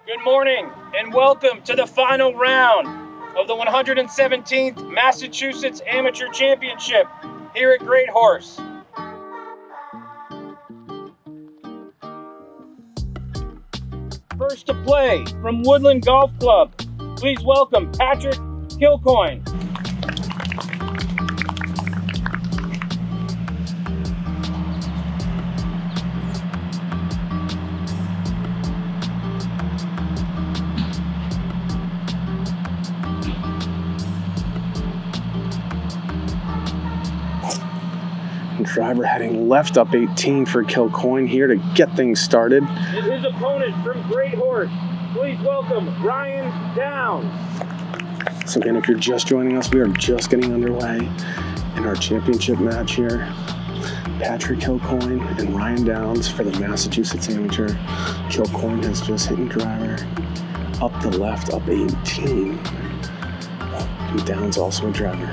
Good morning and welcome to the final round of the 117th Massachusetts Amateur Championship here at GreatHorse. First to play from Woodland Golf Club, please welcome Patrick Kilcoyne. Driver heading left up 18 for Kilcoyne here to get things started. And his opponent from GreatHorse, please welcome Ryan Downs. So again, if you're just joining us, we are just getting underway in our championship match here. Patrick Kilcoyne and Ryan Downs for the Massachusetts Amateur. Kilcoyne has just hit the driver up the left, up 18. And Downs also a driver.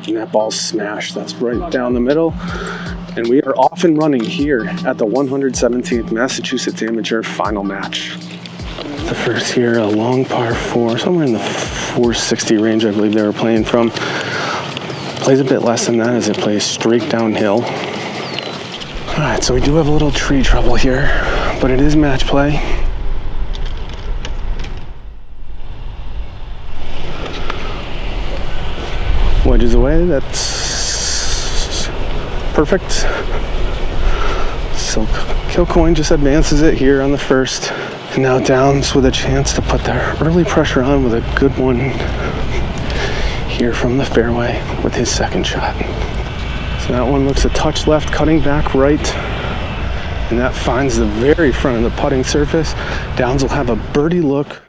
And that ball's smashed. That's right down the middle. And we are off and running here at the 117th Massachusetts Amateur final match. The first here, a long par 4, somewhere in the 460 range, I believe they were playing from. Plays a bit less than that as it plays straight downhill. All right, so we do have a little tree trouble here, but it is match play. Wedges away, that's perfect. So Kilcoyne just advances it here on the first. And now Downs with a chance to put the early pressure on with a good one here from the fairway with his second shot. So that one looks a touch left, cutting back right. And that finds the very front of the putting surface. Downs will have a birdie look.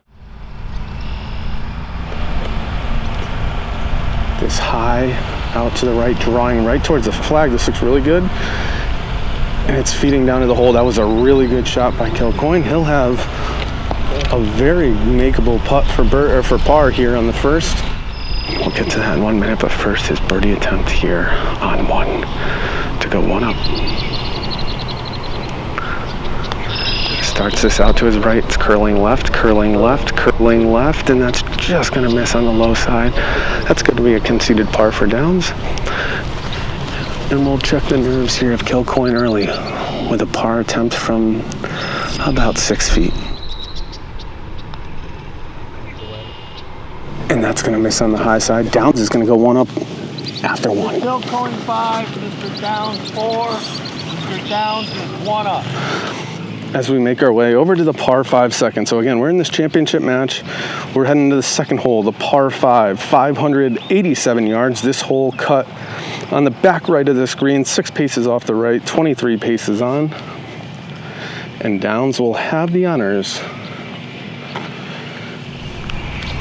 This high out to the right, drawing right towards the flag. This looks really good. And it's feeding down to the hole. That was a really good shot by Kilcoyne. He'll have a very makeable putt for par here on the first. We'll get to that in 1 minute, but first his birdie attempt here on one to go one up. Starts this out to his right. It's curling left, curling left, curling left, and that's just going to miss on the low side. That's going to be a conceded par for Downs. And we'll check the nerves here of Kilcoyne early with a par attempt from about 6 feet. And that's going to miss on the high side. Downs is going to go one up after one. Kilcoyne 5, Mr. Downs 4. Mr. Downs is one up. As we make our way over to the par 5 second. So again, we're in this championship match. We're heading to the second hole, the par 5, 587 yards. This hole cut on the back right of this green, 6 paces off the right, 23 paces on. And Downs will have the honors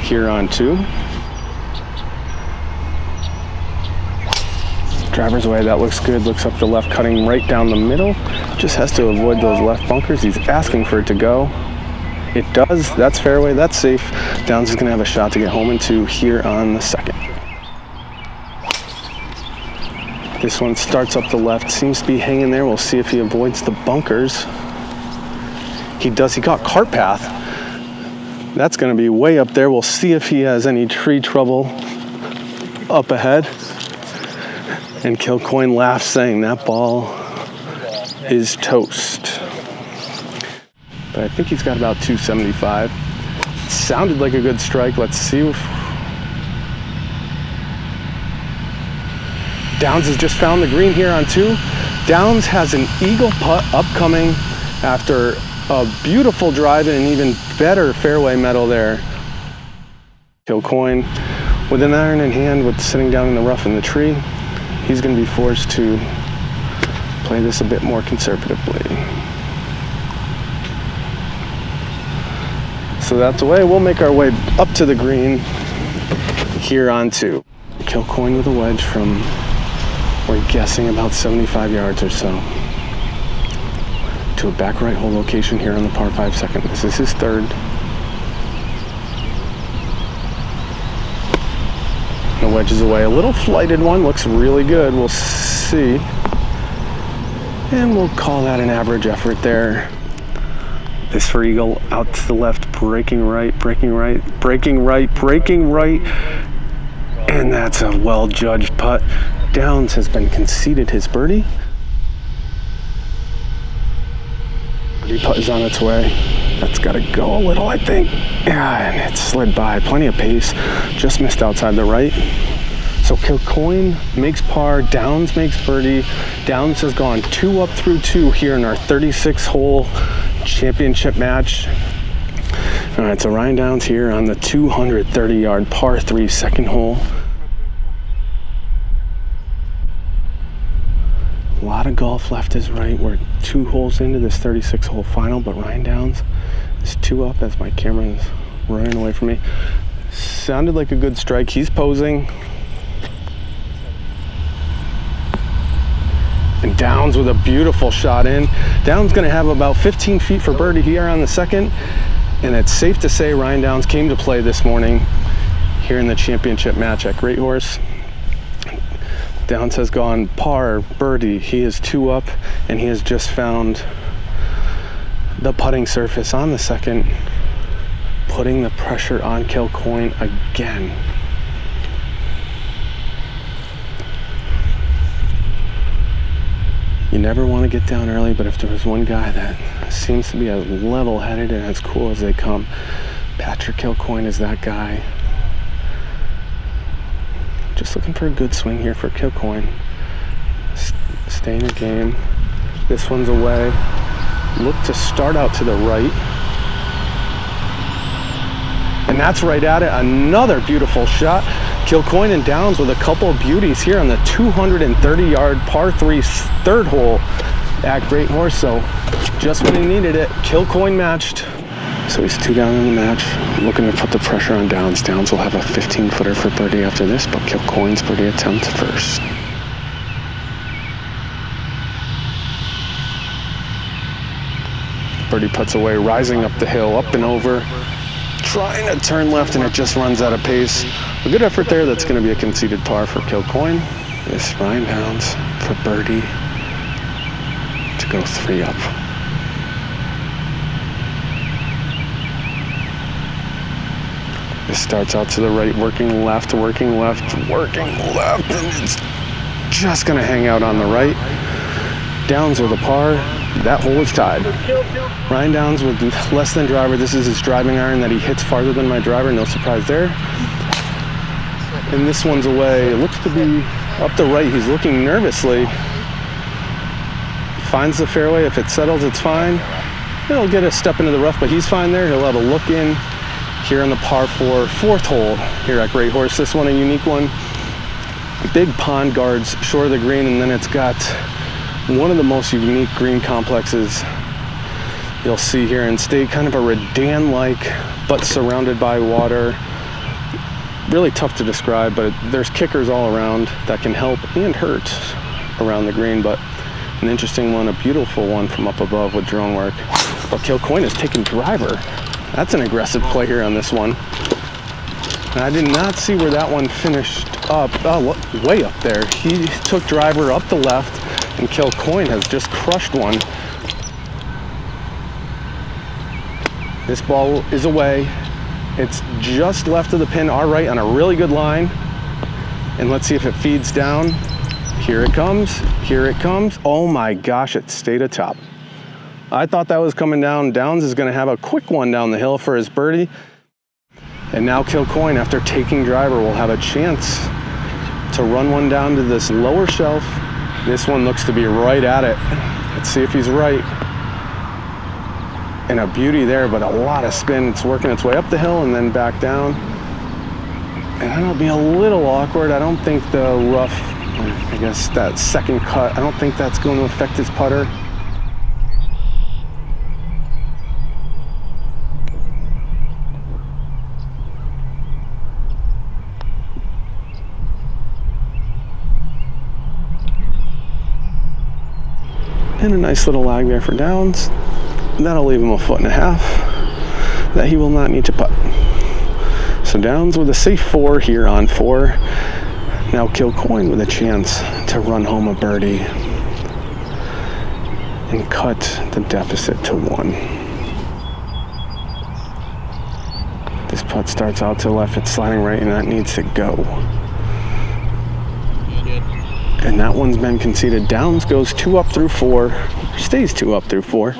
here on 2. Driver's away, that looks good. Looks up the left, cutting right down the middle. Just has to avoid those left bunkers. He's asking for it to go. It does. That's fairway. That's safe. Downs is going to have a shot to get home in 2 here on the second. This one starts up the left. Seems to be hanging there. We'll see if he avoids the bunkers. He does. He got cart path. That's going to be way up there. We'll see if he has any tree trouble up ahead. And Kilcoyne laughs, saying that ball is toast. But I think he's got about 275. Sounded like a good strike. Let's see if Downs has just found the green here on 2. Downs has an eagle putt upcoming after a beautiful drive and an even better fairway metal there. Kilcoyne with an iron in hand, with sitting down in the rough in the tree. He's going to be forced to play this a bit more conservatively. So that's the way. We'll make our way up to the green here on 2. Kilcoyne with a wedge from, we're guessing, about 75 yards or so to a back right hole location here on the par 5 second. This is his third. wedges away. A little flighted one, looks really good. We'll see. And we'll call that an average effort there. This for eagle out to the left, breaking right, breaking right, breaking right, breaking right. And that's a well-judged putt. Downs has been conceded his birdie. Birdie putt is on its way. That's got to go a little, I think. Yeah, and it slid by. Plenty of pace. Just missed outside the right. So Kilcoyne makes par. Downs makes birdie. Downs has gone 2 up through 2 here in our 36-hole championship match. All right, so Ryan Downs here on the 230-yard par 3 second hole. A lot of golf left his right. We're 2 holes into this 36-hole final, but Ryan Downs is 2 up as my camera is running away from me. Sounded like a good strike. He's posing. And Downs with a beautiful shot in. Downs gonna have about 15 feet for birdie here on the second. And it's safe to say Ryan Downs came to play this morning here in the championship match at GreatHorse. Downs has gone par, birdie. He is 2 up, and he has just found the putting surface on the second, putting the pressure on Kilcoyne again. You never want to get down early, but if there was one guy that seems to be as level-headed and as cool as they come, Patrick Kilcoyne is that guy. Just looking for a good swing here for Kilcoyne. Stay in the game. This one's away. Look to start out to the right. And that's right at it. Another beautiful shot. Kilcoyne and Downs with a couple of beauties here on the 230-yard par 3 third hole at GreatHorse. So just when he needed it, Kilcoyne matched. So he's 2 down in the match, looking to put the pressure on Downs. Downs will have a 15-footer for birdie after this, but Kilcoyne's birdie attempt first. Birdie puts away, rising up the hill, up and over, trying to turn left, and it just runs out of pace. A good effort there. That's going to be a conceded par for Kilcoyne. It's Ryan Downs for birdie to go 3 up. This starts out to the right, working left, working left, working left, and it's just gonna hang out on the right. Downs with a par. That hole is tied. Ryan Downs with less than driver. This is his driving iron that he hits farther than my driver. No surprise there. And this one's away. It looks to be up the right. He's looking nervously. Finds the fairway. If it settles, it's fine. He'll get a step into the rough, but he's fine there. He'll have a look in here on the par 4 fourth hole here at GreatHorse. This one a unique one. Big pond guards short of the green, and then it's got one of the most unique green complexes you'll see here in state. Kind of a Redan-like, but surrounded by water. Really tough to describe, but there's kickers all around that can help and hurt around the green, but an interesting one, a beautiful one from up above with drone work. But Kilcoyne is taking driver. That's an aggressive play here on this one. And I did not see where that one finished up. Oh, way up there. He took driver up the left, and Kilcoyne has just crushed one. This ball is away. It's just left of the pin, our right, on a really good line. And let's see if it feeds down. Here it comes. Here it comes. Oh my gosh, it stayed atop. I thought that was coming down. Downs is going to have a quick one down the hill for his birdie. And now Kilcoyne, after taking driver, will have a chance to run one down to this lower shelf. This one looks to be right at it. Let's see if he's right. And a beauty there, but a lot of spin. It's working its way up the hill and then back down. And that'll be a little awkward. I don't think the rough, I guess that second cut, I don't think that's going to affect his putter. And a nice little lag there for Downs. That'll leave him a 1.5 that he will not need to putt. So Downs with a safe 4 here on 4. Now Kilcoyne with a chance to run home a birdie and cut the deficit to 1. This putt starts out to the left, it's sliding right, and that needs to go. And that one's been conceded. Downs goes 2 up through 4, stays 2 up through 4.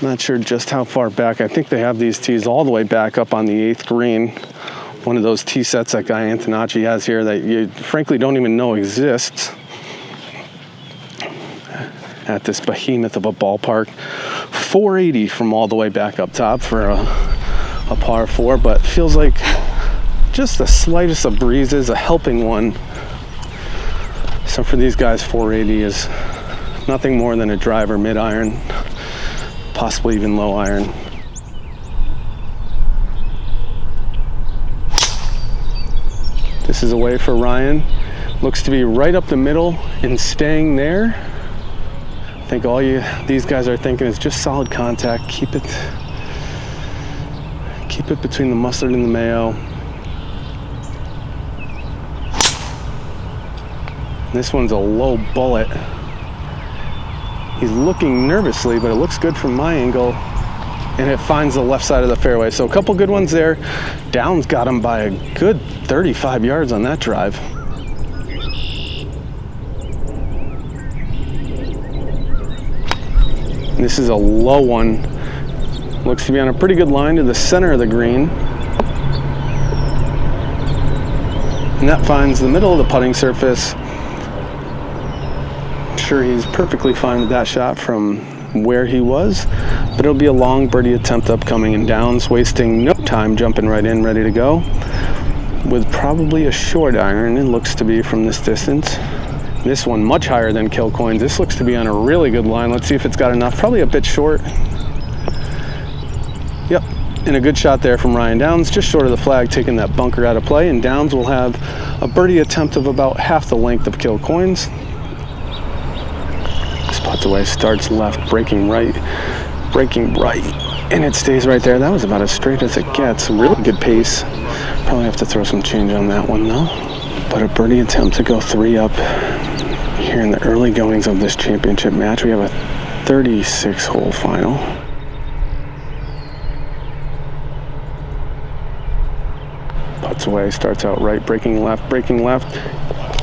Not sure just how far back. I think they have these tees all the way back up on the 8th green. One of those tee sets that guy Antonacci has here that you frankly don't even know exists at this behemoth of a ballpark. 480 from all the way back up top for a par 4, but feels like just the slightest of breezes, a helping one. So for these guys, 480 is nothing more than a driver mid-iron, possibly even low iron. This is away for Ryan. Looks to be right up the middle and staying there. I think all these guys are thinking is just solid contact. Keep it between the mustard and the mayo. This one's a low bullet. He's looking nervously, but it looks good from my angle, and it finds the left side of the fairway. So a couple good ones there. Downs got him by a good 35 yards on that drive. This is a low one. Looks to be on a pretty good line to the center of the green. And that finds the middle of the putting surface. I'm sure he's perfectly fine with that shot from where he was, but it'll be a long birdie attempt upcoming, and Downs wasting no time jumping right in, ready to go with probably a short iron. It looks to be from this distance. This one much higher than Kilcoyne's. This looks to be on a really good line. Let's see if it's got enough. Probably a bit short. Yep, and a good shot there from Ryan Downs, just short of the flag, taking that bunker out of play, and Downs will have a birdie attempt of about half the length of Kilcoyne's. Spots away, starts left, breaking right, and it stays right there. That was about as straight as it gets. Really good pace. Probably have to throw some change on that one though. But a birdie attempt to go 3 up here in the early goings of this championship match. We have a 36-hole final. Putts away, starts out right, breaking left,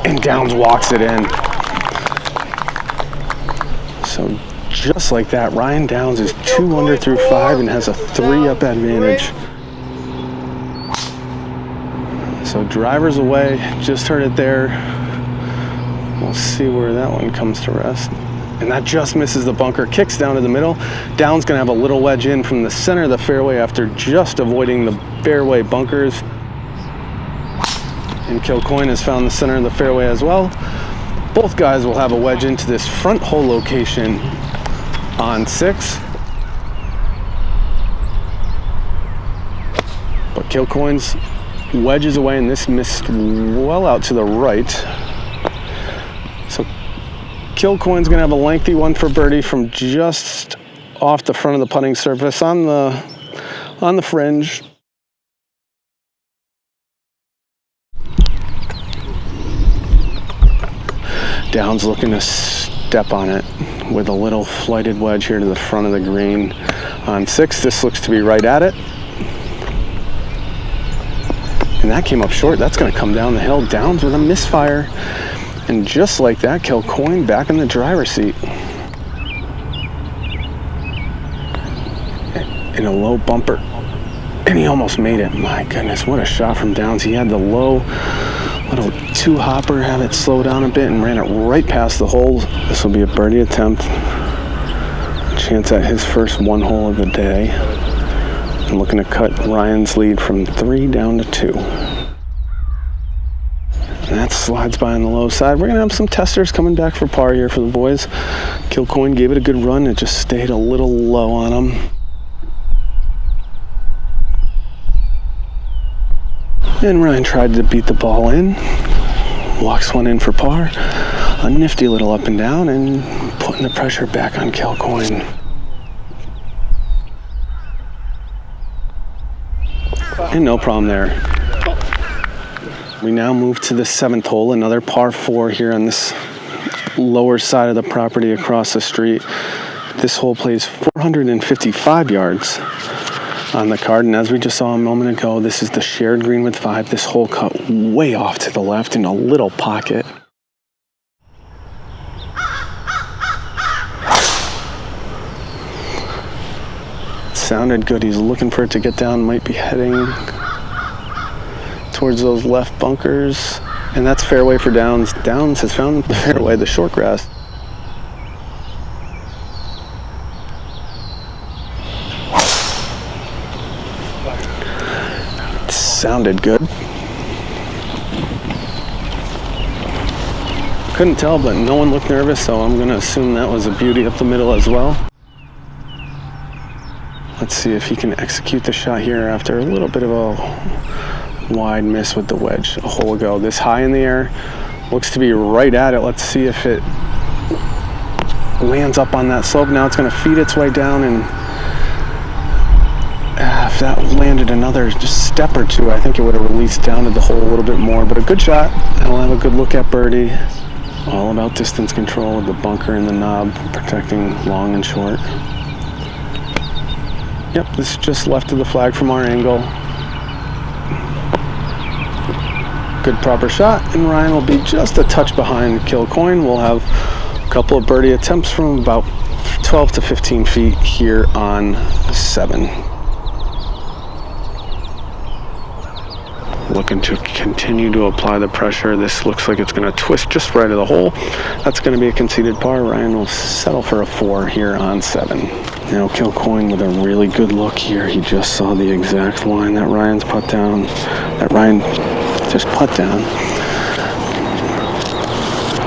and Downs walks it in. So just like that, Ryan Downs is 2 under through 5 and has a 3-up advantage. So drivers away, just heard it there. We'll see where that one comes to rest. And that just misses the bunker, kicks down to the middle. Downs gonna have a little wedge in from the center of the fairway after just avoiding the fairway bunkers. And Kilcoyne has found the center of the fairway as well. Both guys will have a wedge into this front hole location on 6. But Kilcoyne's wedges away, and this missed well out to the right. So Kilcoyne's gonna have a lengthy one for birdie from just off the front of the putting surface on the fringe. Downs looking to step on it with a little flighted wedge here to the front of the green on 6. This looks to be right at it. And that came up short. That's going to come down the hill. Downs with a misfire. And just like that, Kilcoyne back in the driver's seat. In a low bumper. And he almost made it. My goodness, what a shot from Downs. He had the low little 2-hopper, have it slow down a bit, and ran it right past the hole. This will be a birdie attempt. Chance at his first 1 hole of the day. And looking to cut Ryan's lead from 3 down to 2. And that slides by on the low side. We're gonna have some testers coming back for par here for the boys. Kilcoyne gave it a good run. It just stayed a little low on him. And Ryan tried to beat the ball in. Walks one in for par. A nifty little up and down, and putting the pressure back on Kilcoyne. And no problem there. We now move to the 7th hole, another par 4 here on this lower side of the property across the street. This hole plays 455 yards on the card, and as we just saw a moment ago, this is the shared green with 5. This hole cut way off to the left in a little pocket. Sounded good. He's looking for it to get down, might be heading towards those left bunkers, and that's fairway for Downs. Downs has found the fairway, the short grass. It sounded good. Couldn't tell, but no one looked nervous, so I'm gonna assume that was a beauty up the middle as well. Let's see if he can execute the shot here after a little bit of a wide miss with the wedge a hole ago. This high in the air, looks to be right at it. Let's see if it lands up on that slope. Now it's going to feed its way down, and if that landed another just step or two, I think it would have released down to the hole a little bit more. But a good shot, and we'll have a good look at birdie. All about distance control with the bunker and the knob protecting long and short. Yep, this is just left of the flag from our angle. Good proper shot, and Ryan will be just a touch behind Kilcoyne. We'll have a couple of birdie attempts from about 12 to 15 feet here on 7. Looking to continue to apply the pressure. This looks like it's going to twist just right of the hole. That's going to be a conceded par. Ryan will settle for a 4 here on 7. Now Kilcoyne with a really good look here. He just saw the exact line that Ryan's put down. That Ryan just put down.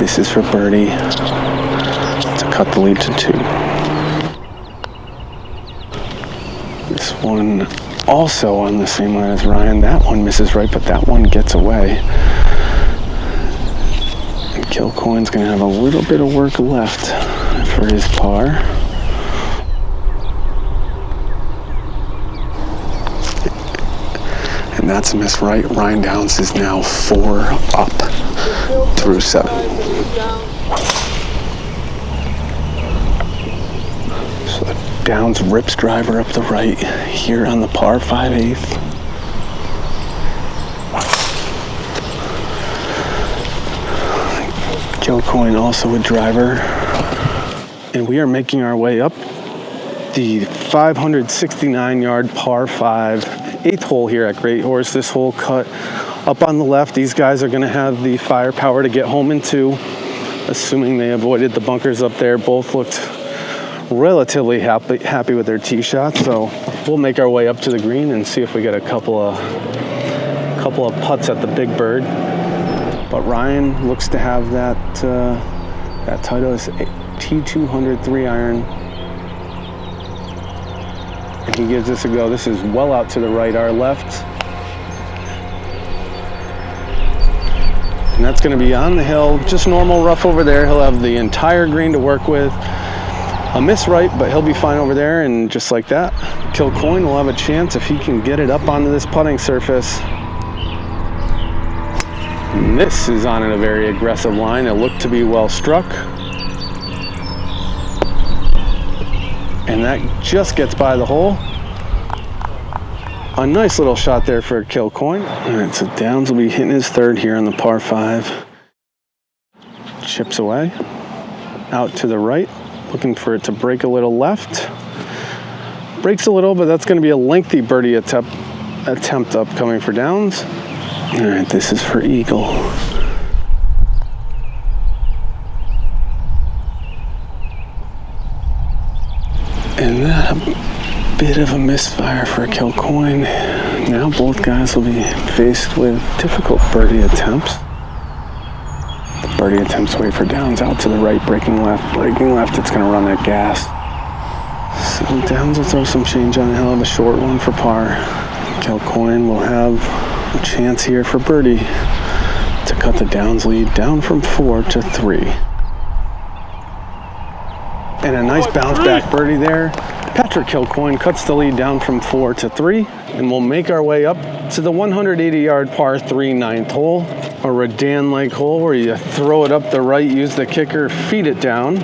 This is for birdie to cut the lead to 2. This one also on the same line as Ryan. That one misses right, but that one gets away. And Kilcoyne's going to have a little bit of work left for his par. And that's a miss right. Ryan Downs is now 4 up through 7. So the Downs rips driver up the right here on the par 5/8. Kilcoyne also with driver. And we are making our way up the 569-yard par 5, 8th hole here at GreatHorse. This hole cut up on the left. These guys are going to have the firepower to get home in 2, assuming they avoided the bunkers up there. Both looked relatively happy with their tee shots, so we'll make our way up to the green and see if we get a couple of putts at the big bird. But Ryan looks to have that Titleist T200 3-iron. And he gives this a go. This is well out to the right, our left. And that's going to be on the hill, just normal rough over there. He'll have the entire green to work with. A miss right, but he'll be fine over there. And just like that, Kilcoyne will have a chance if he can get it up onto this putting surface. And this is on a very aggressive line. It looked to be well struck. And that just gets by the hole. A nice little shot there for Kilcoyne. All right, so Downs will be hitting his 3rd here on the par 5. Chips away. Out to the right. Looking for it to break a little left. Breaks a little, but that's going to be a lengthy birdie attempt upcoming for Downs. All right, this is for eagle. And that bit of a misfire for Kilcoyne. Now both guys will be faced with difficult birdie attempts. The birdie attempts wait for Downs out to the right, breaking left. Breaking left, it's going to run that gas. So Downs will throw some change on the hill of a short one for par. Kilcoyne will have a chance here for birdie to cut the Downs lead down from 4 to 3. And a nice bounce back birdie there. Patrick Kilcoyne cuts the lead down from 4 to 3, and we'll make our way up to the 180-yard par 3 9th hole, a Redan-like hole where you throw it up the right, use the kicker, feed it down.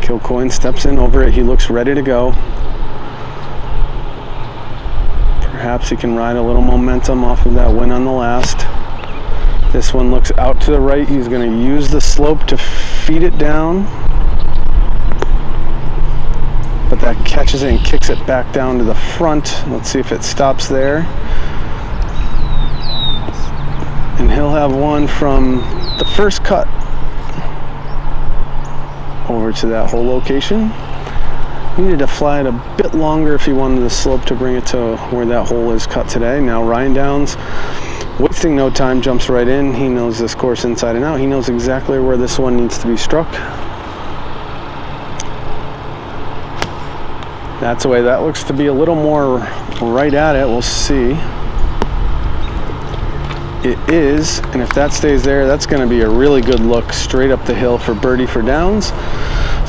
Kilcoyne steps in over it. He looks ready to go. Perhaps he can ride a little momentum off of that win on the last. This one looks out to the right. He's going to use the slope to feed it down. But that catches it and kicks it back down to the front. Let's see if it stops there. And he'll have one from the first cut over to that hole location. He needed to fly it a bit longer if he wanted the slope to bring it to where that hole is cut today. Now Ryan Downs, wasting no time, jumps right in. He knows this course inside and out. He knows exactly where this one needs to be struck. That's the way. That looks to be a little more right at it. We'll see. It is, and if that stays there, that's going to be a really good look straight up the hill for birdie for Downs.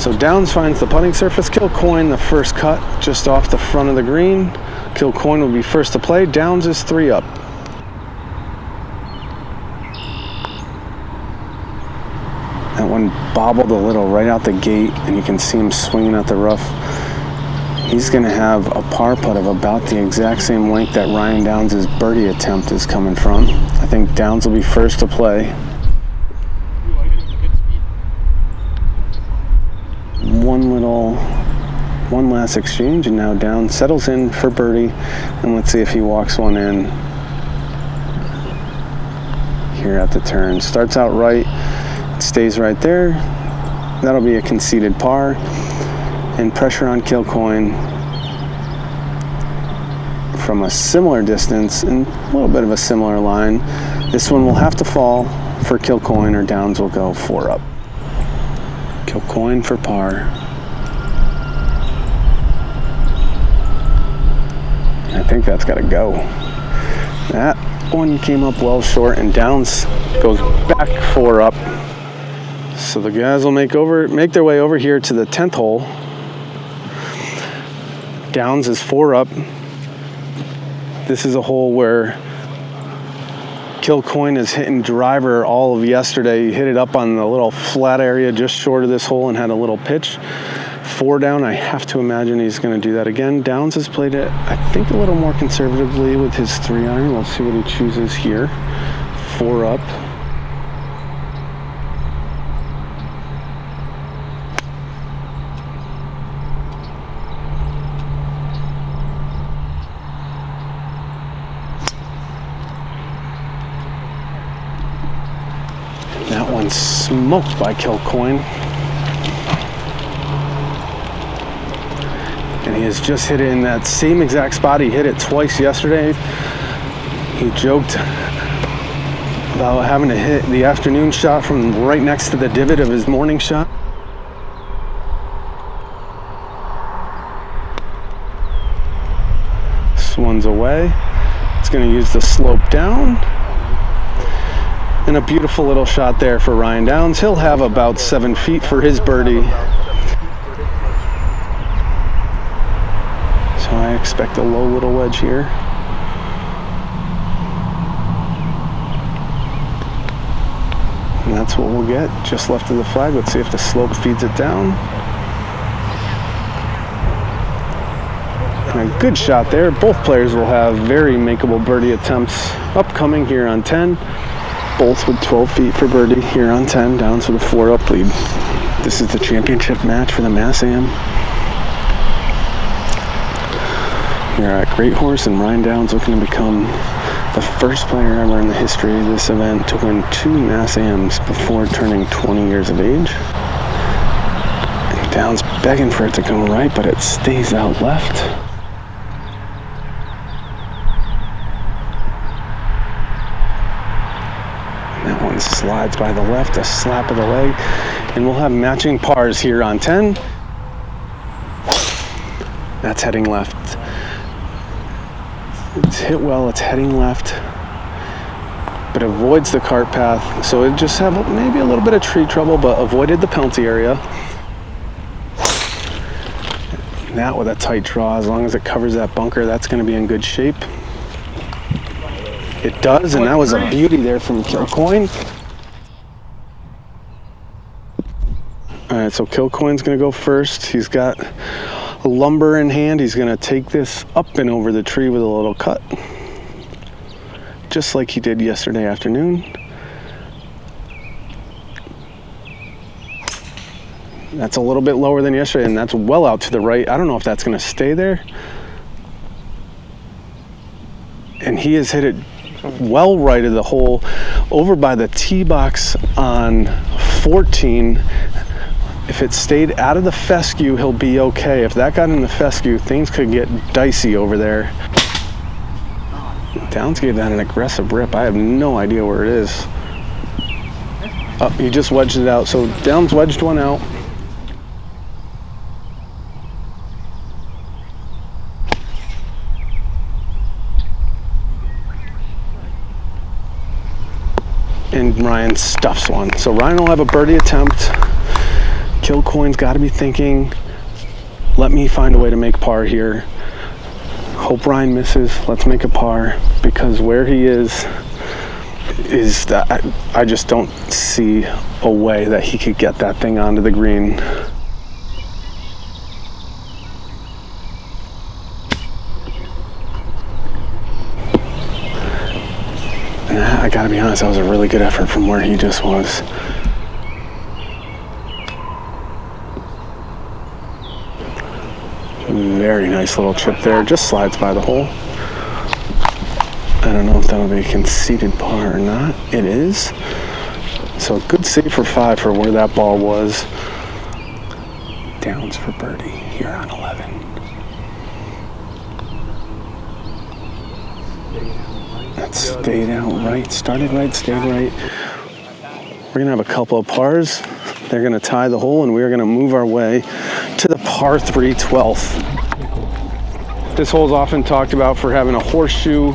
So Downs finds the putting surface. Kilcoyne, the first cut, just off the front of the green. Kilcoyne will be first to play. Downs is 3 up. That one bobbled a little right out the gate, and you can see him swinging at the rough. He's going to have a par putt of about the exact same length that Ryan Downs' birdie attempt is coming from. I think Downs will be first to play. One last exchange, and now Downs settles in for birdie, and let's see if he walks one in here at the turn. Starts out right, stays right there. That'll be a conceded par. And pressure on Kilcoyne from a similar distance and a little bit of a similar line. This one will have to fall for Kilcoyne, or Downs will go 4 up. Kilcoyne for par. I think that's got to go. That one came up well short, and Downs goes back 4 up. So the guys will make their way over here to the 10th hole. Downs is 4 up. This is a hole where Kilcoyne is hitting driver all of yesterday. He hit it up on the little flat area just short of this hole and had a little pitch. 4 down. I have to imagine he's going to do that again. Downs has played it, I think, a little more conservatively with his 3-iron. We'll see what he chooses here. 4 up. That one's smoked by Kilcoyne. And he has just hit it in that same exact spot. He hit it twice yesterday. He joked about having to hit the afternoon shot from right next to the divot of his morning shot. This one's away. It's going to use the slope down. And a beautiful little shot there for Ryan Downs. He'll have about 7 feet for his birdie. So I expect a low little wedge here. And that's what we'll get just left of the flag. Let's see if the slope feeds it down. And a good shot there. Both players will have very makeable birdie attempts upcoming here on 10. Both with 12 feet for birdie here on 10, Downs with a 4-up lead. This is the championship match for the Mass Ams here at GreatHorse, and Ryan Downs looking to become the first player ever in the history of this event to win 2 Mass Ams before turning 20 years of age. And Downs begging for it to go right, but it stays out left. Slides by the left, a slap of the leg, and we'll have matching pars here on 10. That's heading left. It's hit well, it's heading left. but avoids the cart path. So it just have maybe a little bit of tree trouble, but avoided the penalty area. And that with a tight draw, as long as it covers that bunker, that's going to be in good shape. It does, and that was a beauty there from Kilcoyne. All right, so Kilcoyne's going to go first. He's got a lumber in hand. He's going to take this up and over the tree with a little cut, just like he did yesterday afternoon. That's a little bit lower than yesterday, and that's well out to the right. I don't know if that's going to stay there. And he has hit it well right of the hole, over by the tee box on 14. If it stayed out of the fescue, he'll be okay. If that got in the fescue, things could get dicey over there. Downs gave that an aggressive rip. I have no idea where it is. Oh, he just wedged it out. So Downs wedged one out. And Ryan stuffs one. So Ryan will have a birdie attempt. Kilcoyne's got to be thinking, let me find a way to make par here. Hope Ryan misses. Let's make a par, because where he is that I just don't see a way that he could get that thing onto the green. I gotta be honest, that was a really good effort from where he just was. Very nice little chip there, just slides by the hole. I don't know if that'll be a conceded par or not. It is. So good save for 5 for where that ball was. Downs for birdie here on 11. That stayed out right, started right, stayed right. We're gonna have a couple of pars. They're gonna tie the hole, and we're gonna move our way to the par 3 12th. This hole's often talked about for having a horseshoe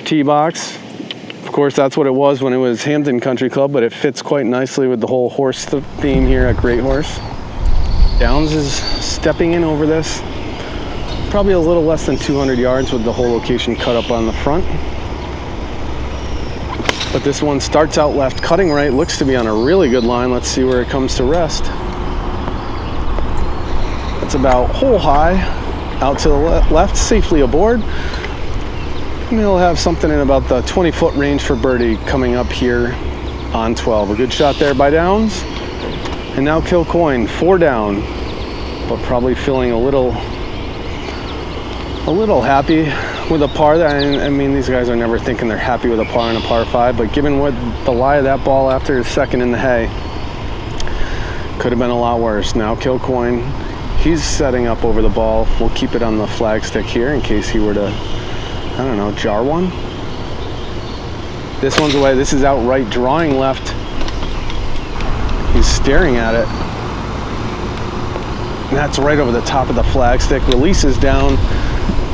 tee box. Of course, that's what it was when it was Hampton Country Club, but it fits quite nicely with the whole horse theme here at GreatHorse. Downs is stepping in over this. Probably a little less than 200 yards with the whole location cut up on the front. But this one starts out left, cutting right, looks to be on a really good line. Let's see where it comes to rest. It's about hole high, out to the left, safely aboard. And he'll have something in about the 20-foot range for birdie coming up here on 12. A good shot there by Downs. And now Kilcoyne, 4 down, but probably feeling a little happy with a par. I mean, these guys are never thinking they're happy with a par in a par 5, but given what the lie of that ball after his second in the hay, could have been a lot worse. Now Kilcoyne, he's setting up over the ball. We'll keep it on the flag stick here in case he were to, I don't know, jar one. This one's away. This is outright drawing left. He's staring at it. And that's right over the top of the flag stick. Releases down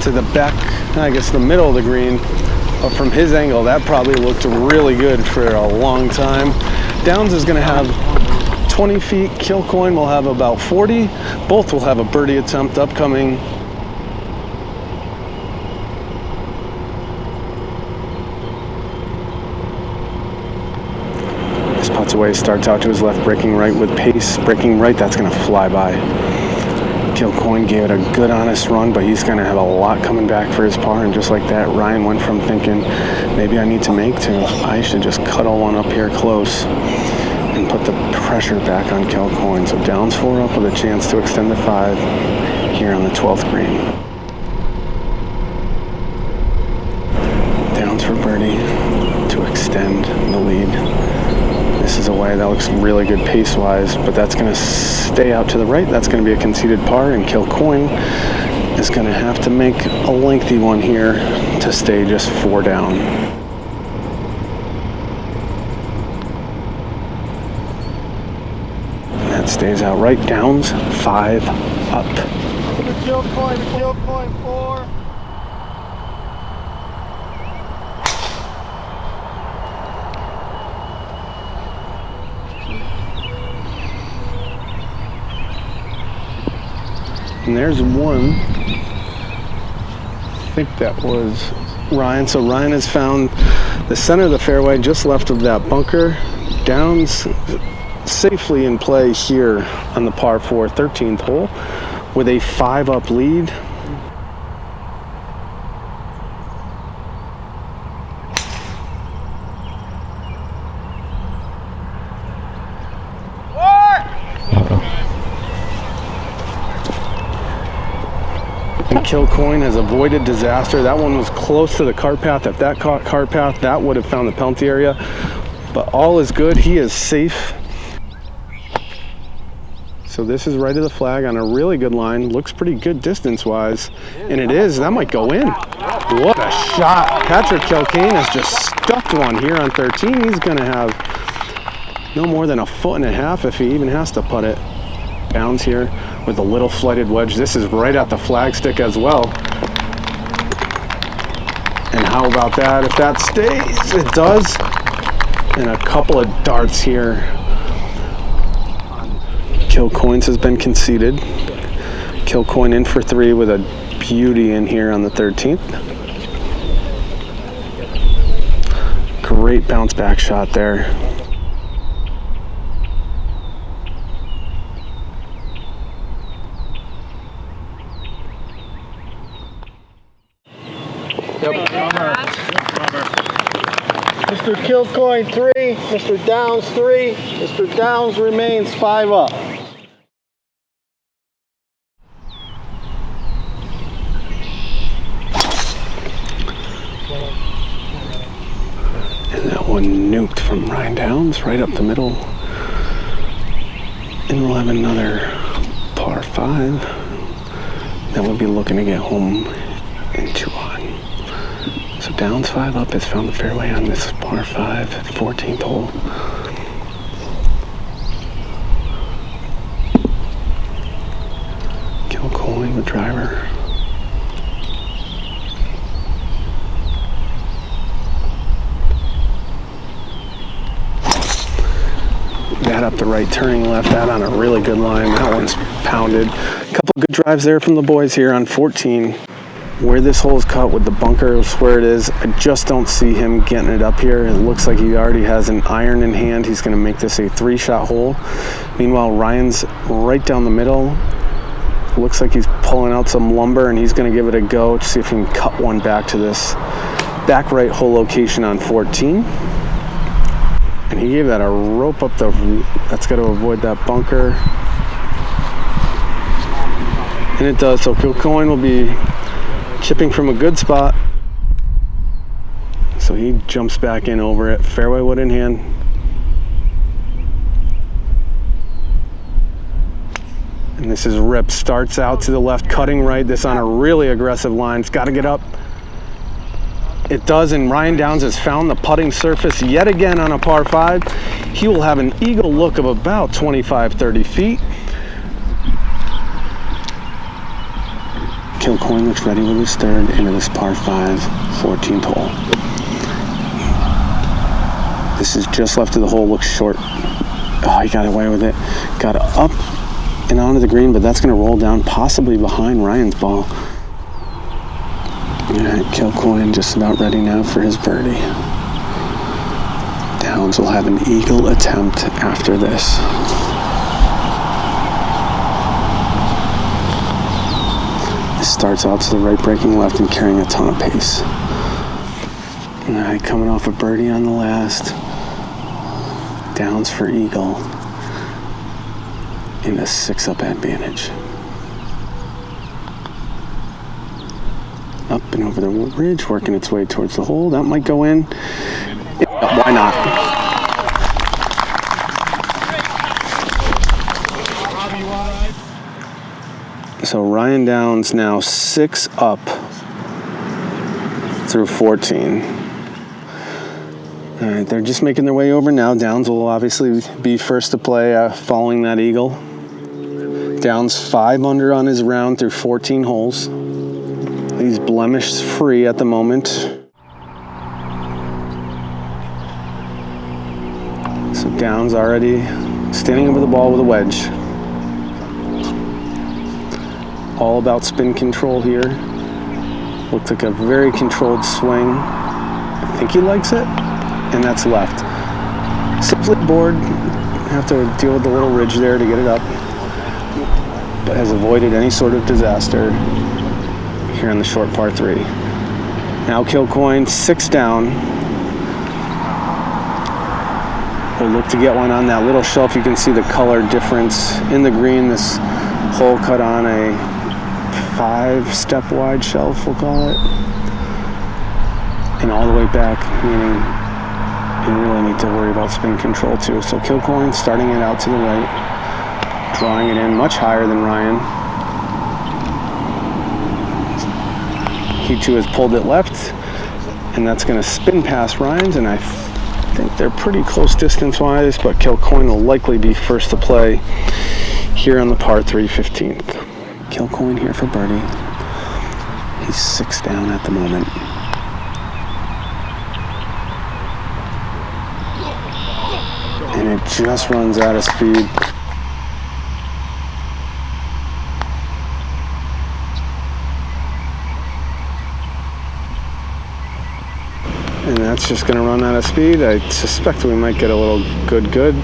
to the back, I guess the middle of the green. But from his angle, that probably looked really good for a long time. Downs is going to have 20 feet. Kilcoyne will have about 40. Both will have a birdie attempt upcoming. This putts away, starts out to his left, breaking right with pace. Breaking right, that's going to fly by. Kilcoyne gave it a good, honest run, but he's going to have a lot coming back for his par. And just like that, Ryan went from thinking, maybe I need to make to, I should just cuddle one up here close and put the pressure back on Kilcoyne. So Downs 4 up with a chance to extend the 5 here on the 12th green. Downs for birdie to extend the lead. This is a way that looks really good pace-wise, but that's going to stay out to the right. That's going to be a conceded par, and Kilcoyne is going to have to make a lengthy one here to stay just 4 down. That stays out right. Downs 5 up. Kilcoyne 4. And there's one. I think that was Ryan. So Ryan has found the center of the fairway just left of that bunker. Downs safely in play here on the par 4 13th hole with a 5-up lead. And Kilcoyne has avoided disaster. That one was close to the cart path. If that caught cart path, that would have found the penalty area. But all is good. He is safe. So this is right of the flag on a really good line. Looks pretty good distance-wise. And it is. That might go in. What a shot. Patrick Kilcoyne has just stuffed one here on 13. He's going to have no more than 1.5 feet if he even has to putt it. Downs here with a little flighted wedge. This is right at the flagstick as well. And how about that? If that stays, it does. And a couple of darts here. Kilcoyne's has been conceded. Kilcoyne in for 3 with a beauty in here on the 13th. Great bounce back shot there. Mr. Kilcoyne 3, Mr. Downs 3, Mr. Downs remains 5 up. And that one nuked from Ryan Downs right up the middle. And we'll have another par 5 that we'll be looking to get home in 2 on. So Downs 5 up has found the fairway on this par 5 at 14th hole. Kilcoyne, the driver. That up the right, turning left, that on a really good line. That one's pounded. A couple good drives there from the boys here on 14. Where this hole is cut with the bunker is where it is. I just don't see him getting it up here. It looks like he already has an iron in hand. He's going to make this a 3-shot hole. Meanwhile, Ryan's right down the middle. Looks like he's pulling out some lumber, and he's going to give it a go to see if he can cut one back to this back right hole location on 14. And he gave that a rope up the... That's got to avoid that bunker. And it does. So Kilcoyne will be chipping from a good spot. So he jumps back in over it. Fairway wood in hand. And this is Rip. Starts out to the left, cutting right. This on a really aggressive line. It's got to get up. It does, and Ryan Downs has found the putting surface yet again on a par 5. He will have an eagle look of about 25-30 feet. Kilcoyne looks ready with his 3rd into this par 5, 14th hole. This is just left of the hole, looks short. Oh, he got away with it. Got up and onto the green, but that's going to roll down possibly behind Ryan's ball. All right, Kilcoyne just about ready now for his birdie. Downs will have an eagle attempt after this. Starts out to the right, breaking left and carrying a ton of pace. All right, coming off a birdie on the last. Downs for eagle in a 6-up advantage. Up and over the ridge, working its way towards the hole. That might go in. Why not? So Ryan Downs now 6 up through 14. All right, they're just making their way over now. Downs will obviously be first to play following that eagle. Downs 5 under on his round through 14 holes. He's blemish free at the moment. So Downs already standing over the ball with a wedge. all about spin control here. Looks like a very controlled swing. I think he likes it, and that's left. Simply board, have to deal with the little ridge there to get it up, but has avoided any sort of disaster here on the short par 3. Now Kilcoyne, 6 down. We'll look to get one on that little shelf. You can see the color difference in the green. This hole cut on a 5-step wide shelf, we'll call it. And all the way back, meaning you really need to worry about spin control too. So Kilcoyne starting it out to the right, drawing it in much higher than Ryan. He too has pulled it left, and that's going to spin past Ryan's, and I think they're pretty close distance-wise, but Kilcoyne will likely be first to play here on the par 3 15th. Kilcoyne here for birdie. He's 6 down at the moment. And it just runs out of speed. And that's just going to run out of speed. I suspect we might get a little good.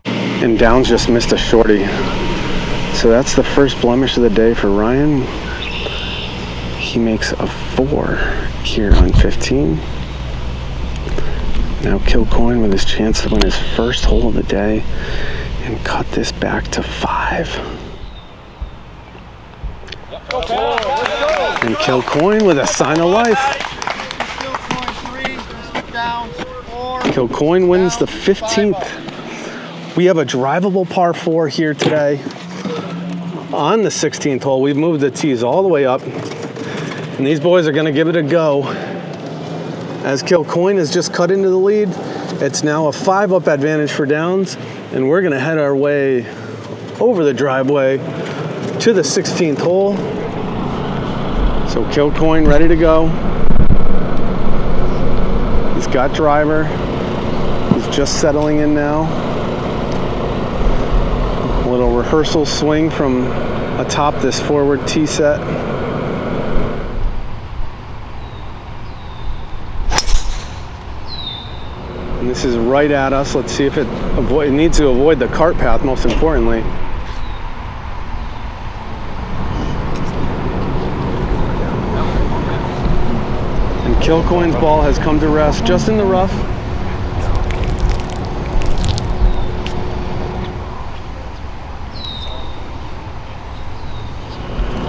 And Downs just missed a shorty. So that's the first blemish of the day for Ryan. He makes a 4 here on 15. Now Kilcoyne with his chance to win his first hole of the day and cut this back to 5. And Kilcoyne with a sign of life. Kilcoyne wins the 15th. We have a drivable par 4 here today. On the 16th hole, we've moved the tees all the way up. And these boys are going to give it a go. As Kilcoyne has just cut into the lead, it's now a 5-up advantage for Downs. And we're going to head our way over the driveway to the 16th hole. So Kilcoyne ready to go. He's got driver. He's just settling in now. A little rehearsal swing from atop this forward tee set. And this is right at us. Let's see if it needs to avoid the cart path, most importantly. Kilcoyne's ball has come to rest just in the rough.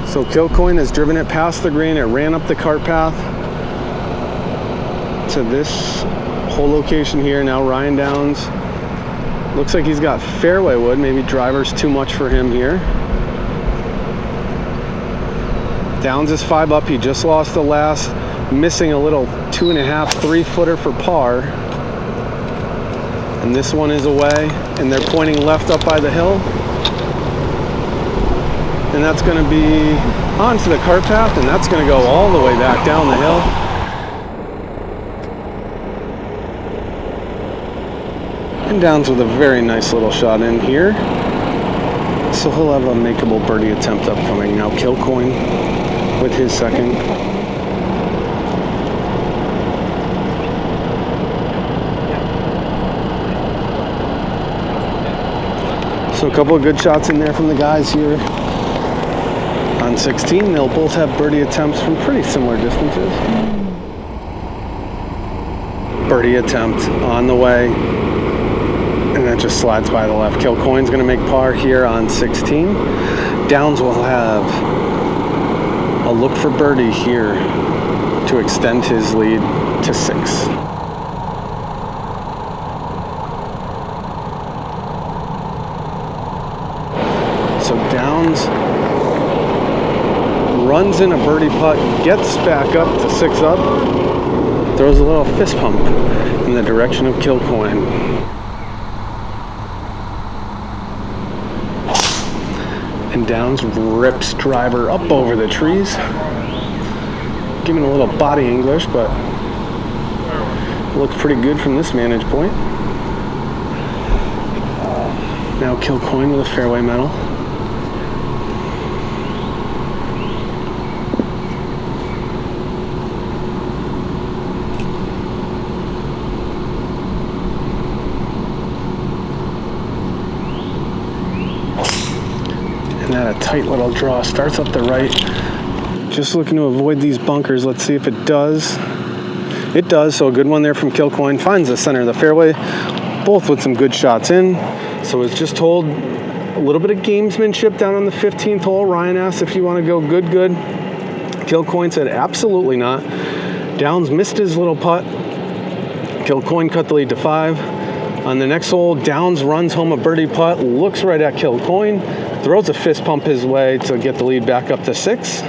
So Kilcoyne has driven it past the green. It ran up the cart path to this hole location here. Now Ryan Downs. Looks like he's got fairway wood. Maybe driver's too much for him here. Downs is 5 up. He just lost the last, missing a little 2.5, 3-footer for par. And this one is away, and they're pointing left up by the hill. And that's going to be onto the cart path, and that's going to go all the way back down the hill. And Downs with a very nice little shot in here. So he'll have a makeable birdie attempt upcoming. Now Kilcoyne with his second. So a couple of good shots in there from the guys here. On 16, they'll both have birdie attempts from pretty similar distances. Birdie attempt on the way. And that just slides by the left. Kilcoyne's going to make par here on 16. Downs will have a look for birdie here to extend his lead to 6. So Downs runs in a birdie putt, gets back up to 6 up, throws a little fist pump in the direction of Kilcoyne. And Downs rips driver up over the trees, giving a little body English, but looks pretty good from this vantage point. Now Kilcoyne with a fairway medal. tight little draw. Starts up the right. Just looking to avoid these bunkers. Let's see if it does. It does, so a good one there from Kilcoyne. Finds the center of the fairway, both with some good shots in. So it's just told a little bit of gamesmanship down on the 15th hole. Ryan asked if you want to go good. Kilcoyne said absolutely not. Downs missed his little putt. Kilcoyne cut the lead to 5. On the next hole, Downs runs home a birdie putt, looks right at Kilcoyne, throws a fist pump his way to get the lead back up to 6.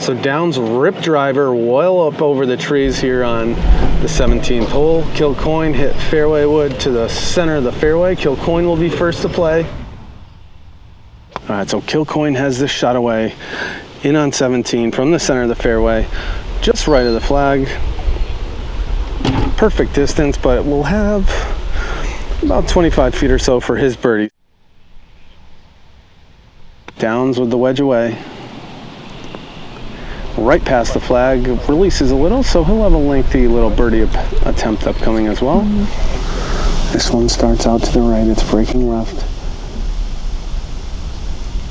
So Downs rip driver well up over the trees here on the 17th hole. Kilcoyne hit fairway wood to the center of the fairway. Kilcoyne will be first to play. All right, so Kilcoyne has this shot away in on 17 from the center of the fairway, just right of the flag. Perfect distance, but we'll have about 25 feet or so for his birdie. Downs with the wedge away. Right past the flag, releases a little, so he'll have a lengthy little birdie attempt upcoming as well. This one starts out to the right, it's breaking left.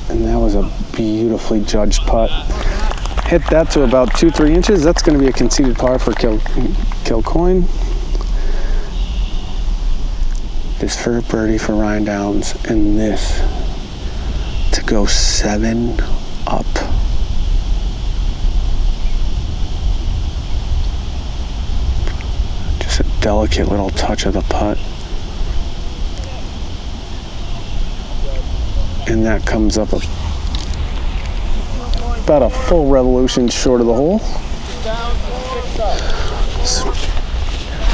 And that was a beautifully judged putt. Hit that to about 2-3 inches. That's going to be a conceded par for Kilcoyne. This for a birdie for Ryan Downs, and this to go 7 up. Just a delicate little touch of the putt. And that comes up about a full revolution short of the hole.